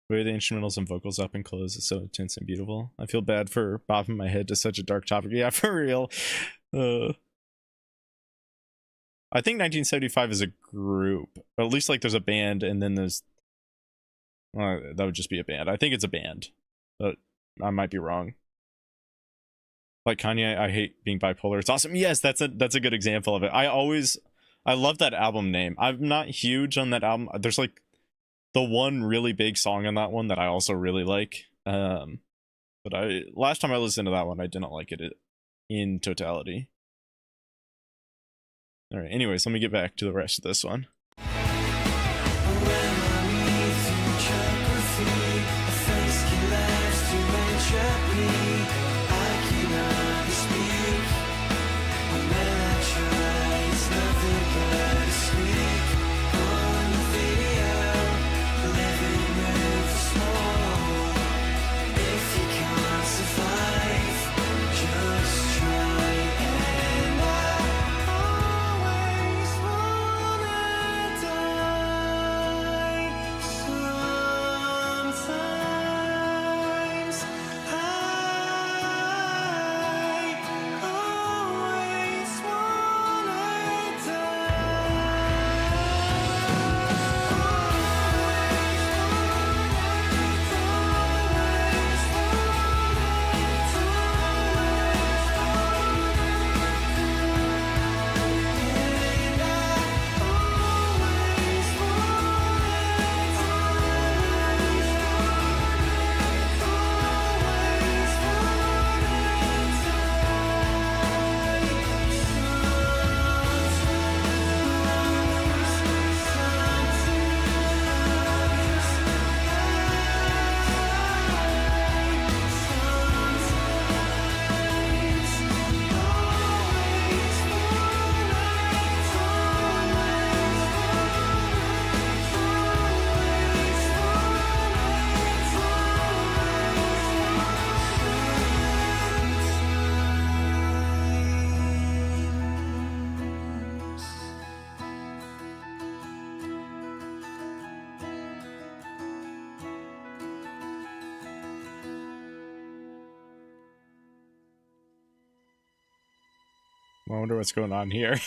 The way the instrumentals and vocals up and close is so intense and beautiful. I feel bad for bobbing my head to such a dark topic. Yeah, for real. I think 1975 is a group, or at least like there's a band, and then there's that would just be a band. I think it's a band, but I might be wrong. Like Kanye, I hate being bipolar. It's awesome. Yes, that's a good example of it. I love that album name. I'm not huge on that album. There's like the one really big song on that one that I also really like. But last time I listened to that one, I didn't like it in totality. All right. Anyways, let me get back to the rest of this one. I wonder what's going on here.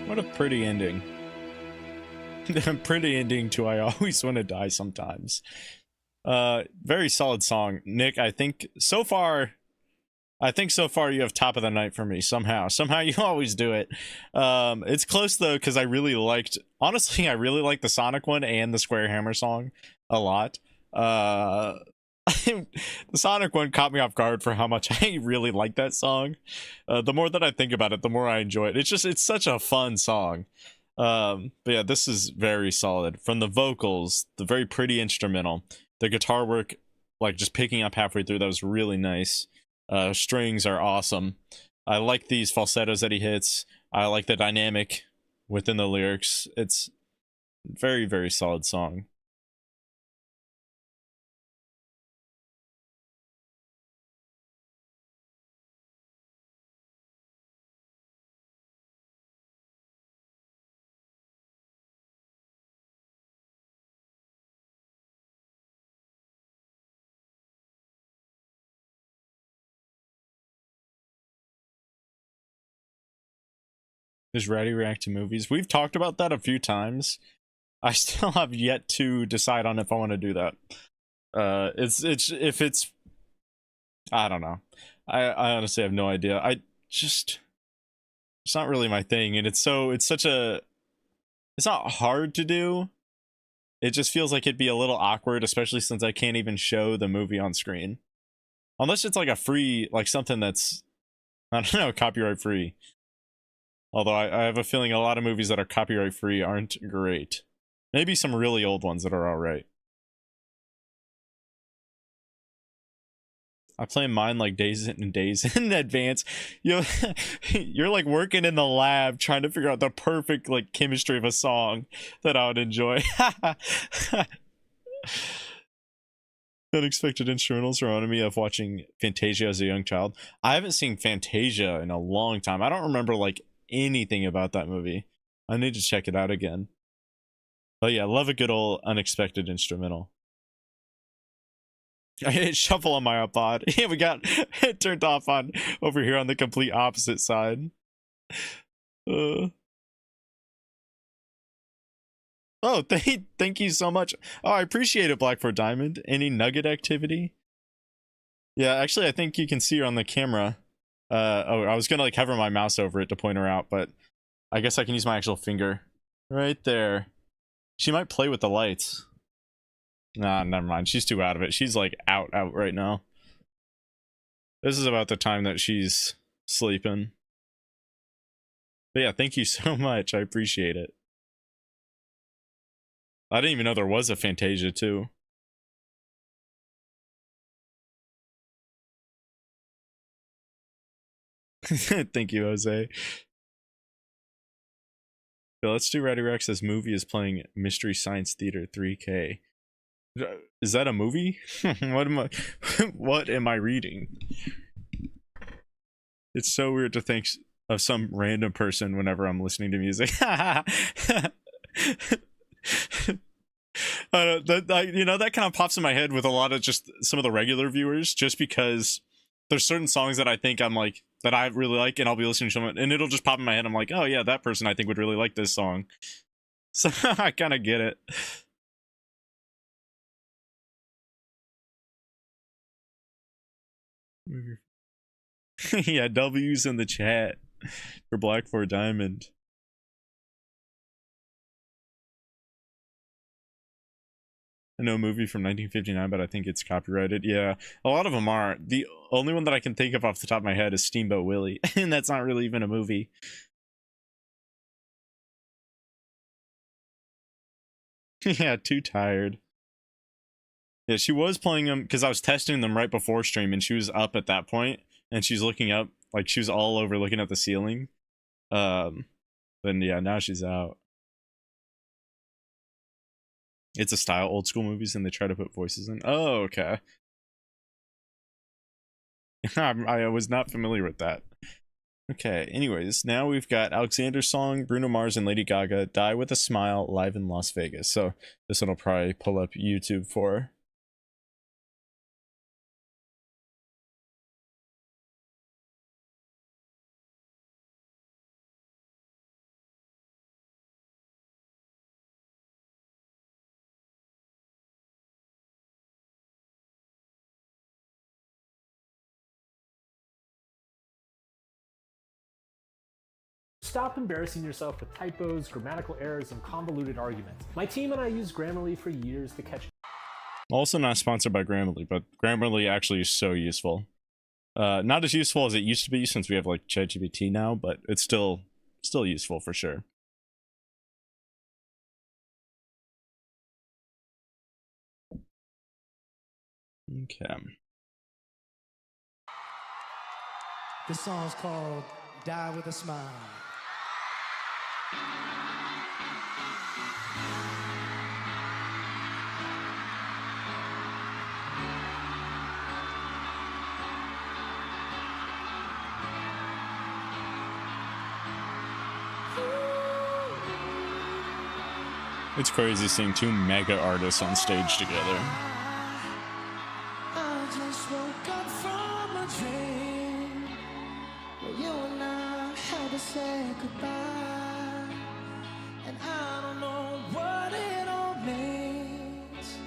What a pretty ending. Pretty ending to I Always Want to Die Sometimes. Very solid song. Nick, I think so far you have top of the night for me somehow. Somehow you always do it. It's close though, because I really liked the Sonic one and the Square Hammer song a lot. The Sonic one caught me off guard for how much I really like that song. The more that I think about it, the more I enjoy it. It's such a fun song. But yeah, this is very solid. From the vocals, the very pretty instrumental, The guitar work, like just picking up halfway through, that was really nice. Strings are awesome. I like these falsettos that he hits. I like the dynamic within the lyrics. It's very, very solid song. Does Ratty react to movies? We've talked about that a few times. I still have yet to decide on if I want to do that. It's I don't know. I honestly have no idea. It's not really my thing, and it's not hard to do. It just feels like it'd be a little awkward, especially since I can't even show the movie on screen. Unless it's like a free, like something that's, I don't know, copyright free. Although I have a feeling a lot of movies that are copyright free aren't great. Maybe some really old ones that are alright. I play mine like days in advance. You're like working in the lab trying to figure out the perfect like chemistry of a song that I would enjoy. Unexpected instrumentals reminded me of watching Fantasia as a young child. I haven't seen Fantasia in a long time. I don't remember like anything about that movie. I need to check it out again. But yeah, love a good old unexpected instrumental. I hit shuffle on my iPod. Yeah, we got it turned off on over here on the complete opposite side. Oh, thank you so much. Oh, I appreciate it, Blackford Diamond. Any nugget activity? Yeah, actually, I think you can see her on the camera. Oh, I was gonna like hover my mouse over it to point her out, but I guess I can use my actual finger. Right there. She might play with the lights. Nah, never mind. She's too out of it. She's like out right now. This is about the time that she's sleeping. But yeah, thank you so much. I appreciate it. I didn't even know there was a Fantasia too. Thank you, Jose. So let's do Ratty Rex's movie is playing Mystery Science Theater 3K. Is that a movie? What am I reading? It's so weird to think of some random person whenever I'm listening to music. That kind of pops in my head with a lot of just some of the regular viewers, just because there's certain songs that I think I'm like that I really like, and I'll be listening to them, and it'll just pop in my head. I'm like, oh yeah, that person I think would really like this song. So I kind of get it. Yeah, W's in the chat for Black 4 Diamond. I know a movie from 1959, but I think it's copyrighted. Yeah, a lot of them are. The only one that I can think of off the top of my head is Steamboat Willie, and that's not really even a movie. Yeah, too tired. Yeah, she was playing them because I was testing them right before stream, and she was up at that point, and she's looking up, like she was all over looking at the ceiling. Then yeah, now she's out. It's a style, old school movies, and they try to put voices in. Oh, okay. I was not familiar with that. Okay, anyways, now we've got Alexander's song, Bruno Mars and Lady Gaga, Die With A Smile, live in Las Vegas. So this one will probably pull up YouTube for. Stop embarrassing yourself with typos, grammatical errors, and convoluted arguments. My team and I used Grammarly for years to catch. Also not sponsored by Grammarly, but Grammarly actually is so useful. Not as useful as it used to be since we have like ChatGPT now, but it's still useful for sure. Okay. This song's called Die With a Smile. It's crazy seeing two mega artists on stage together. I just woke up from a dream where you and I had to say goodbye, and I don't know what it all means,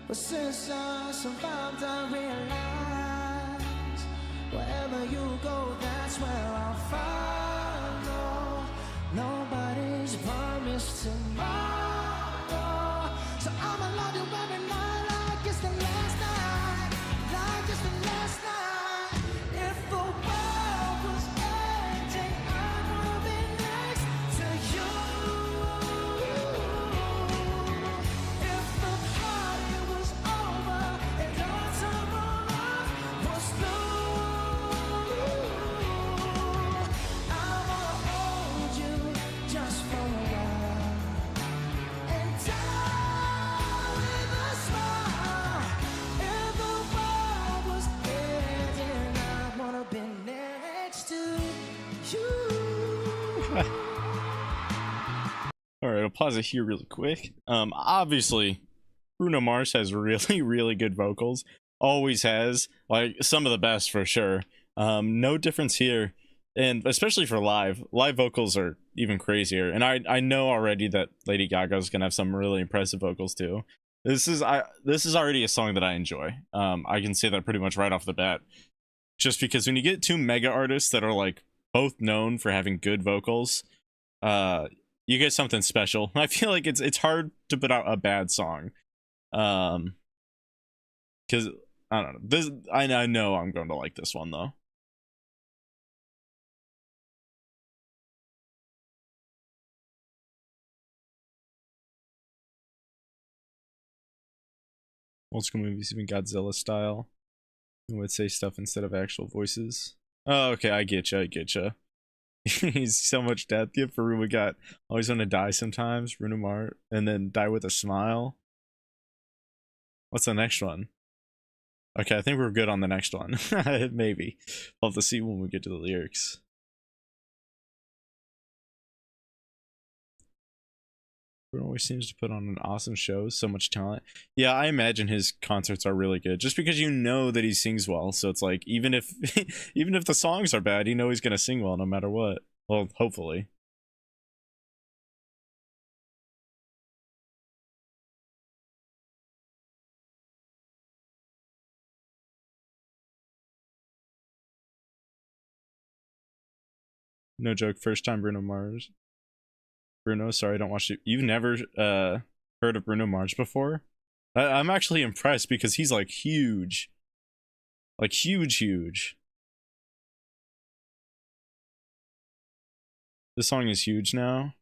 but since I survived I realized wherever you go, that's where I'll follow. Nobody's promised tomorrow. So I'm alone you every night like it's the last night, like it's the last night. If the world was ending, I wanna be next to you. If the party was over and all tomorrow was through, I wanna hold you just for a while and die with a smile. If the world was ending, I wanna be next to you. Alright, I'll pause it here really quick. Obviously, Bruno Mars has really, really good vocals. Always has. Like, some of the best for sure. No difference here. And especially for live. Live vocals are even crazier. And I know already that Lady Gaga's gonna have some really impressive vocals too. This is already a song that I enjoy. I can say that pretty much right off the bat. Just because when you get two mega artists that are like both known for having good vocals, you get something special. I feel like it's hard to put out a bad song. Because I don't know. I know I'm going to like this one though. Old school movies, even Godzilla style, you would say stuff instead of actual voices. Oh, okay, I get you. He's so much death gift for we got Always Want to Die Sometimes, Bruno Mars, and then Die With a Smile. What's the next one? Okay, I think we're good on the next one. Maybe. We'll have to see when we get to the lyrics. Bruno always seems to put on an awesome show, so much talent. Yeah, I imagine his concerts are really good, just because you know that he sings well. So it's like, even if even if the songs are bad, you know he's gonna sing well no matter what. Well, hopefully. No joke, first time Bruno Mars. Bruno, sorry, I don't watch it. You've never heard of Bruno Mars before? I'm actually impressed because he's like huge. Like huge. This song is huge now.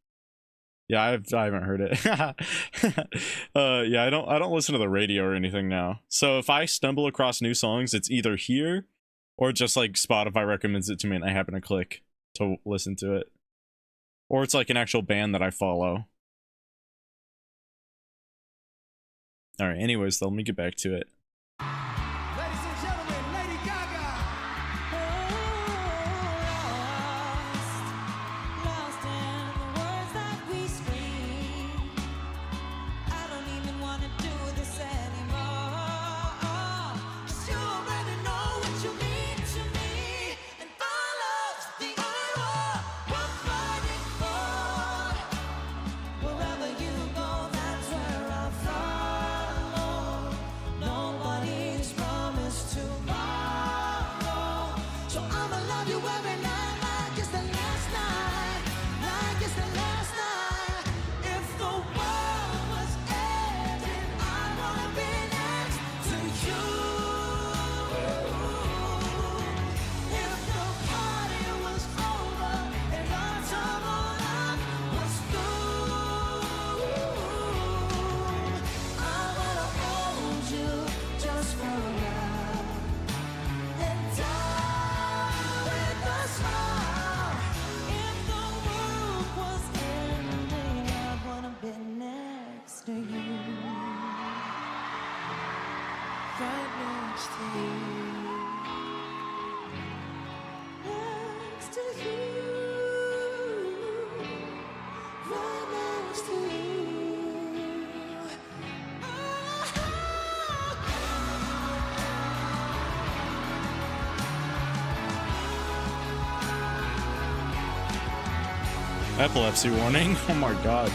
Yeah, I haven't heard it. Yeah, I don't listen to the radio or anything now. So if I stumble across new songs, it's either here or just like Spotify recommends it to me and I happen to click to listen to it. Or it's like an actual band that I follow. Alright, anyways, let me get back to it. Ladies and gentlemen, Lady Gaga. Lost in the words that we scream. I don't even want to do this anymore. 'Cause you already know what you mean to me. And follows the arrow we're fighting for. Wherever you go, that's where I'll follow. Nobody's Epilepsy warning. Oh my god.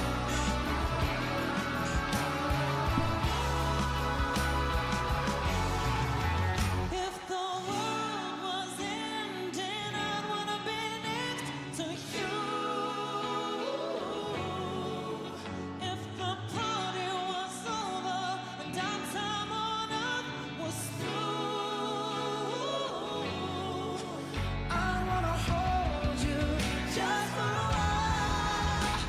If the world was ending, I'd wanna be next to you. If the party was over and our time on earth was through, I wanna hold you just for a while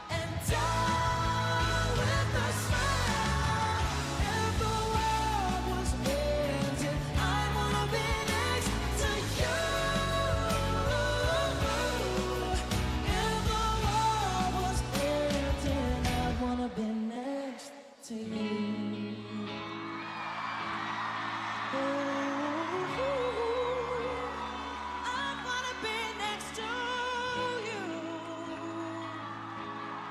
and die with a smile. If the world was ending, I wanna be next to you. If the world was ending, I wanna be next to you. I wanna be next to you.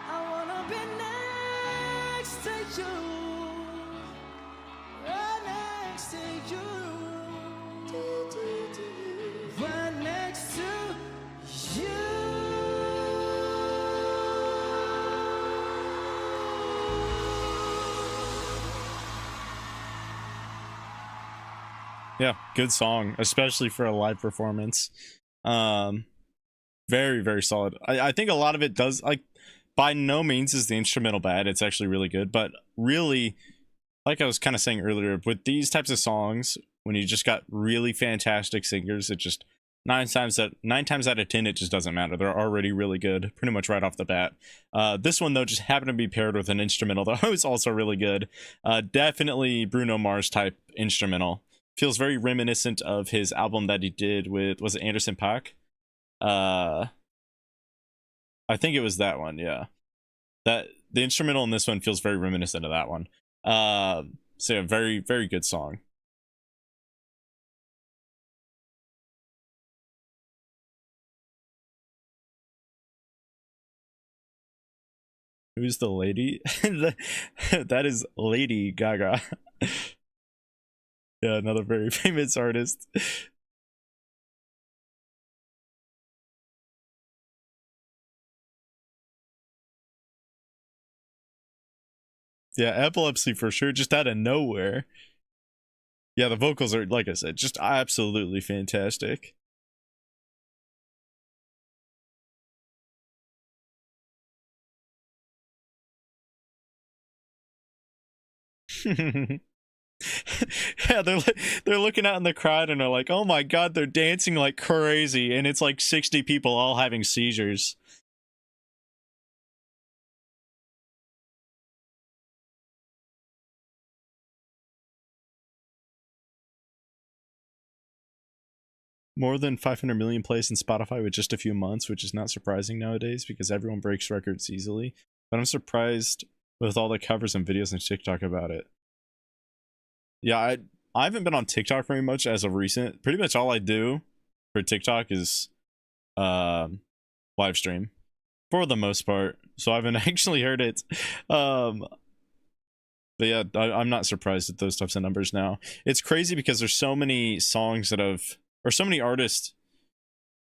I wanna be next to you. Right next to you. Right next to Yeah, good song, especially for a live performance. Very, very solid. I think a lot of it does, like, by no means is the instrumental bad. It's actually really good, but really, like I was kind of saying earlier, with these types of songs, when you just got really fantastic singers, it just nine times out of 10, it just doesn't matter. They're already really good, pretty much right off the bat. This one though just happened to be paired with an instrumental that was also really good. Definitely Bruno Mars type instrumental. Feels very reminiscent of his album that he did with, was it Anderson .Paak? I think it was that one. Yeah, that the instrumental in this one feels very reminiscent of that one. So yeah, very, very good song. Who's the lady? That is Lady Gaga. Yeah, another very famous artist. Yeah, Epilepsy for sure, just out of nowhere. Yeah, the vocals are, like I said, just absolutely fantastic. Yeah, they're looking out in the crowd and they're like, "Oh my god, they're dancing like crazy," and it's like 60 people all having seizures. More than 500 million plays in Spotify with just a few months, which is not surprising nowadays because everyone breaks records easily. But I'm surprised with all the covers and videos on TikTok about it. Yeah, I haven't been on TikTok very much as of recent. Pretty much all I do for TikTok is live stream for the most part. So I haven't actually heard it. But yeah, I'm not surprised at those types of numbers now. It's crazy because there's so many songs that have, or so many artists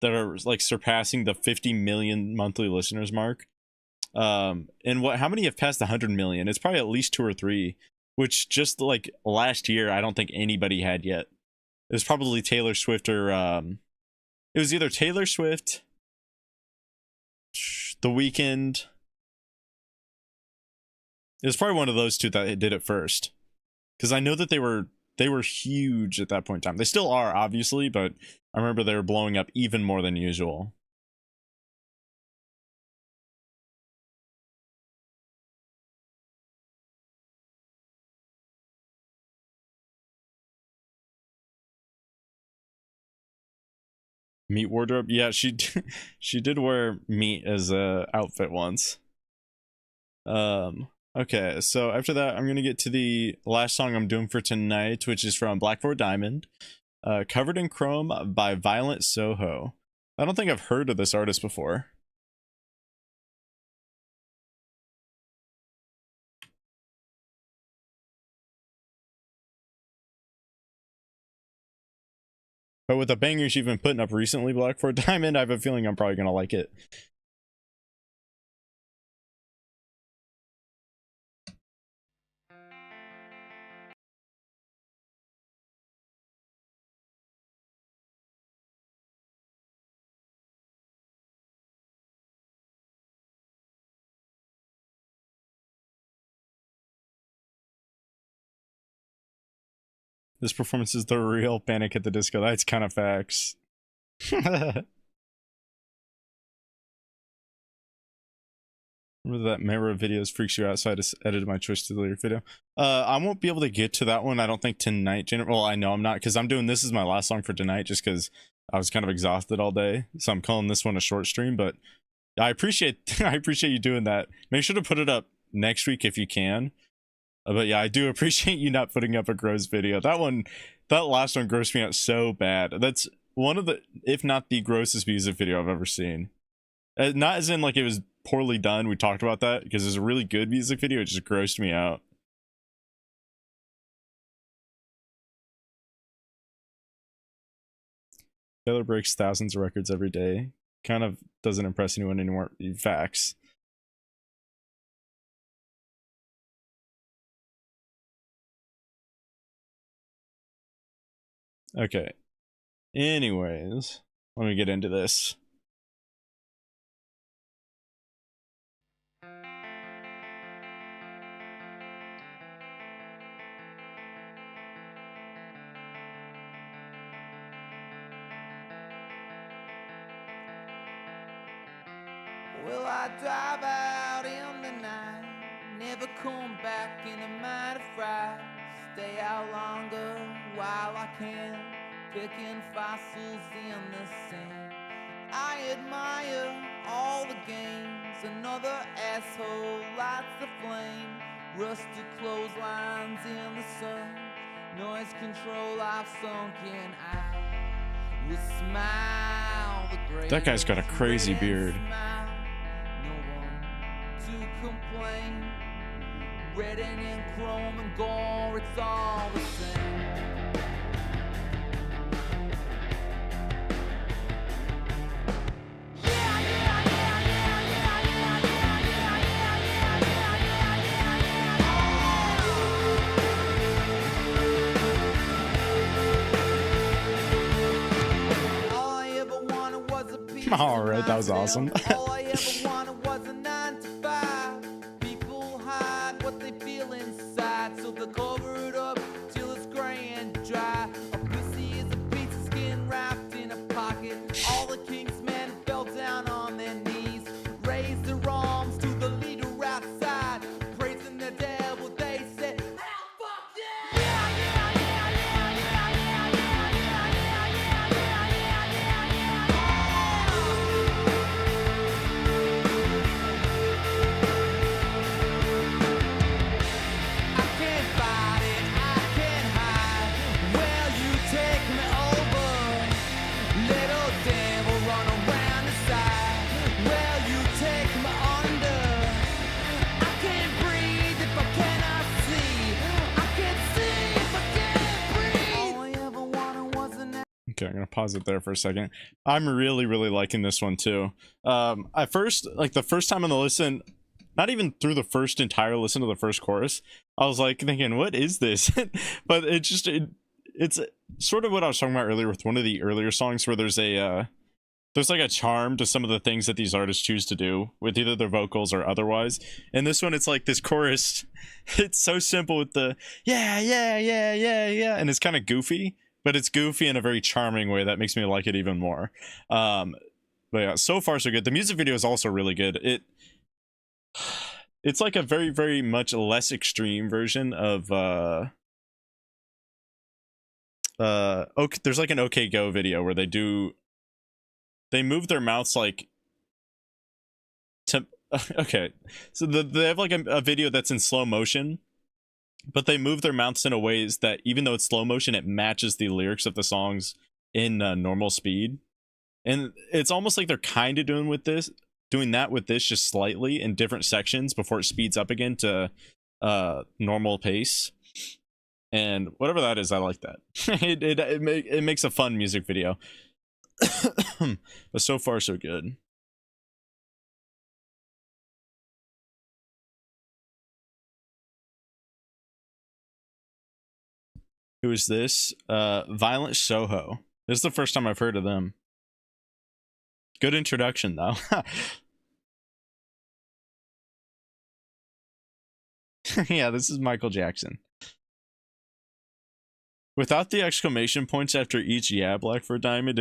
that are like surpassing the 50 million monthly listeners mark. And how many have passed 100 million? It's probably at least 2 or 3, which just like last year, I don't think anybody had yet. It was probably Taylor Swift or, it was either Taylor Swift, The Weeknd. It was probably one of those two that did it first, because I know that they were huge at that point in time. They still are, obviously, but I remember they were blowing up even more than usual. Meat wardrobe, yeah, she she did wear meat as a outfit once. Okay, so after that, I'm gonna get to the last song I'm doing for tonight, which is from Black 4 Diamond, Covered in Chrome by Violent Soho. I don't think I've heard of this artist before. But with the bangers you've been putting up recently, Black 4 Diamond, I have a feeling I'm probably gonna like it. This performance is the real Panic at the Disco. That's kind of facts. Remember that Mara videos freaks you out, so I just edited my choice to the lyric video. I won't be able to get to that one, I don't think, tonight. Well, I know I'm not, because I'm doing this as my last song for tonight, just because I was kind of exhausted all day. So I'm calling this one a short stream, but I appreciate you doing that. Make sure to put it up next week if you can. But yeah, I do appreciate you not putting up a gross video. That last one grossed me out so bad. That's one of the, if not the grossest music video I've ever seen. Not as in like it was poorly done, we talked about that, because it's a really good music video, it just grossed me out. Taylor breaks thousands of records every day. Kind of doesn't impress anyone anymore. Facts. Okay. Anyways, let me get into this. Will I drive out in the night? Never come back in a mighty fright. Stay out longer while I can, picking fossils in the sand. I admire all the games. Another asshole lights the flame. Rusted clotheslines in the sun. Noise control I've sunken. I will smile. That guy's got a crazy beard. Complain. Red and in chrome and gore, it's all the same. All I ever wanted was a piece of All right, that was awesome. All I ever wanted was a 9 to 5. People hide what they feel inside, so they cover it up till it's gray and dry. A pussy is a piece of skin wrapped in a pocket. All the king's men fell down on their knees, raised their arms to the leader outside, praising the devil. They said, "Hell, fuck yeah!" I can't fight it, I can't hide. Will you take me over? Little devil run around the side. Will you take me under? I can't breathe if I cannot see. I can't see if I can't breathe. All I ever wanted was an Okay, I'm gonna pause it there for a second. I'm really liking this one too. At first, like the first time on the listen, not even through the first entire listen to the first chorus, I was like thinking, what is this? But it's sort of what I was talking about earlier with one of the earlier songs, where there's like a charm to some of the things that these artists choose to do with either their vocals or otherwise. And this one, it's like this chorus, it's so simple with the yeah, and it's kind of goofy, but it's goofy in a very charming way that makes me like it even more. But yeah, so far so good. The music video is also really good. It's like a very much less extreme version of okay, there's like an OK Go video where they move their mouths like to okay, so they have like a video that's in slow motion, but they move their mouths in a ways that even though it's slow motion, it matches the lyrics of the songs in normal speed. And it's almost like they're kind of doing that with this just slightly in different sections before it speeds up again to normal pace. And whatever that is, I like that. it makes a fun music video. But so far so good. Who is this? Violent Soho. This is the first time I've heard of them. Good introduction though. Yeah, this is Michael Jackson. Without the exclamation points after each yeah black for a diamond,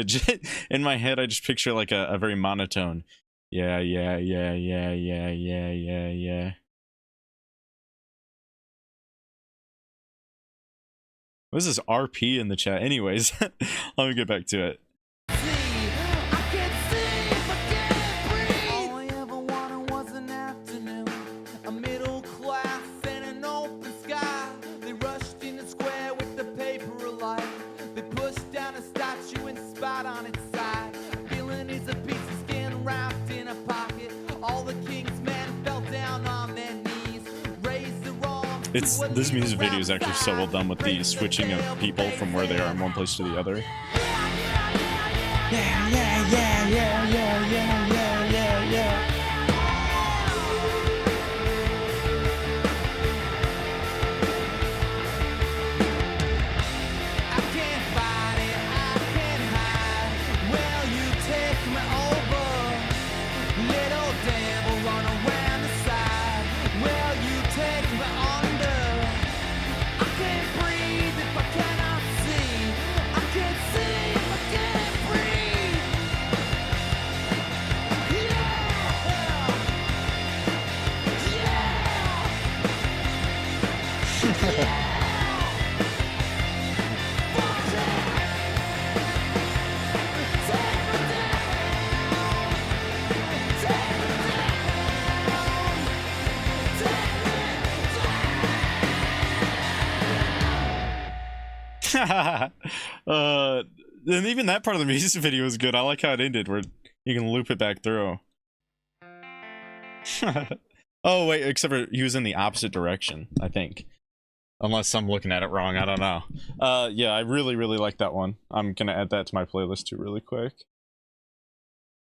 in my head I just picture like a very monotone. Yeah, yeah, yeah, yeah, yeah, yeah, yeah, yeah. What is this RP in the chat? Anyways, let me get back to it. I can't sleep, I can't breathe. All I ever wanted was an afternoon, a middle class and an open sky. They rushed in the square with the paper alight. They pushed down a statue and spat on its side. Feeling is a piece of skin wrapped in a pocket. All the king's men fell down on their knees, raised their arms. This music video is actually so well done with the switching of people from where they are in one place to the other. Yeah, yeah, yeah, yeah, yeah, yeah, yeah, yeah, yeah. I can't fight it, I can't hide. Will you take me over? Little devil run around the side. Will you take me under? I can't breathe if I cannot see. I can't see if I can't breathe. Yeah! Yeah! And even that part of the music video is good. I like how it ended, where you can loop it back through. Oh wait, except for he was in the opposite direction, I think. Unless I'm looking at it wrong, I don't know. Yeah, I really like that one. I'm gonna add that to my playlist too really quick.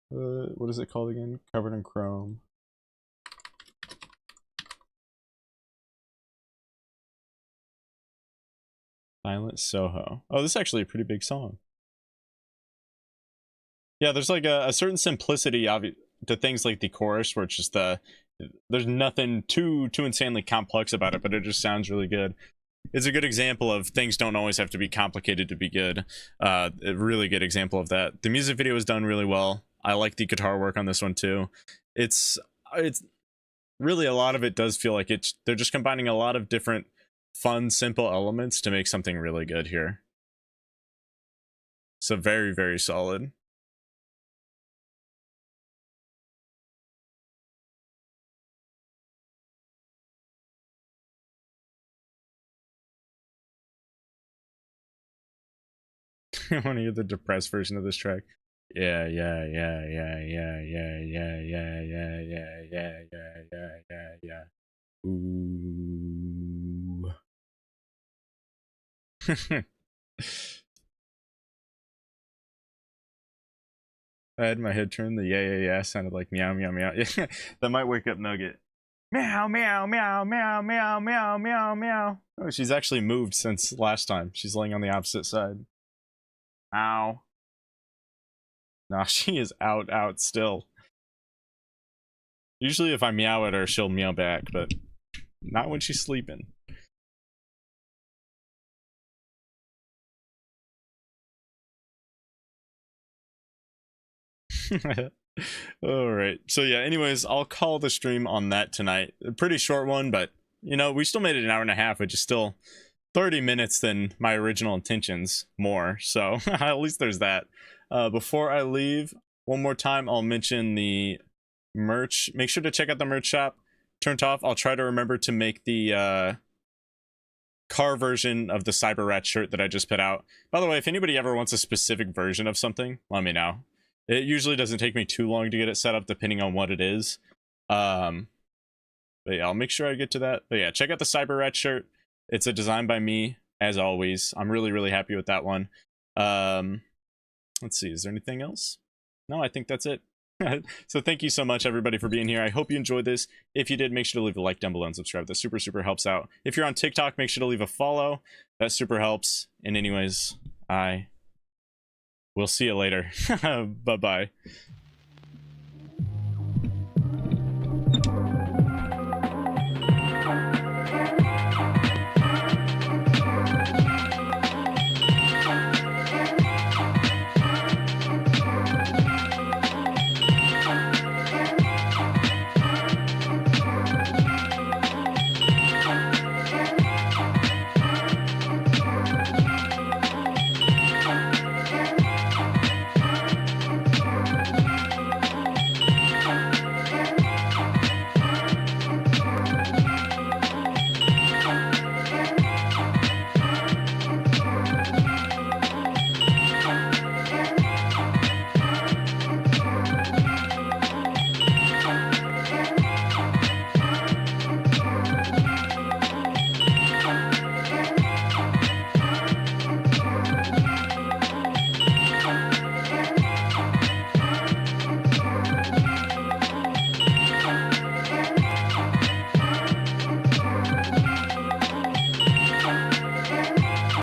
What is it called again? Covered in Chrome. Silent Soho. Oh, this is actually a pretty big song. Yeah, there's like a certain simplicity to things like the chorus, where it's just there's nothing too insanely complex about it, but it just sounds really good. It's a good example of things don't always have to be complicated to be good. A really good example of that. The music video is done really well. I like the guitar work on this one too. It's really, a lot of it does feel like they're just combining a lot of different fun, simple elements to make something really good here. So very solid. I want to hear the depressed version of this track. Yeah. Ooh. I had my head turned. The yeah sounded like meow. That might wake up Nugget. Meow. Oh, she's actually moved since last time. She's laying on the opposite side. Ow. Nah, she is out still. Usually if I meow at her, she'll meow back, but not when she's sleeping. Alright, so yeah, anyways, I'll call the stream on that tonight. A pretty short one, but, you know, we still made it an hour and a half, which is still 30 minutes than my original intentions more, so at least there's that. Before I leave, one more time, I'll mention the merch. Make sure to check out the merch shop. Turned off. I'll try to remember to make the car version of the Cyber Rat shirt that I just put out. By the way, if anybody ever wants a specific version of something, let me know. It usually doesn't take me too long to get it set up, depending on what it is. But yeah, I'll make sure I get to that. But yeah, check out the Cyber Rat shirt. It's a design by me, as always. I'm really happy with that one. Let's see, is there anything else? No, I think that's it. So thank you so much, everybody, for being here. I hope you enjoyed this. If you did, make sure to leave a like down below and subscribe. That super helps out. If you're on TikTok, make sure to leave a follow. That super helps. And anyways, I will see you later. Bye-bye.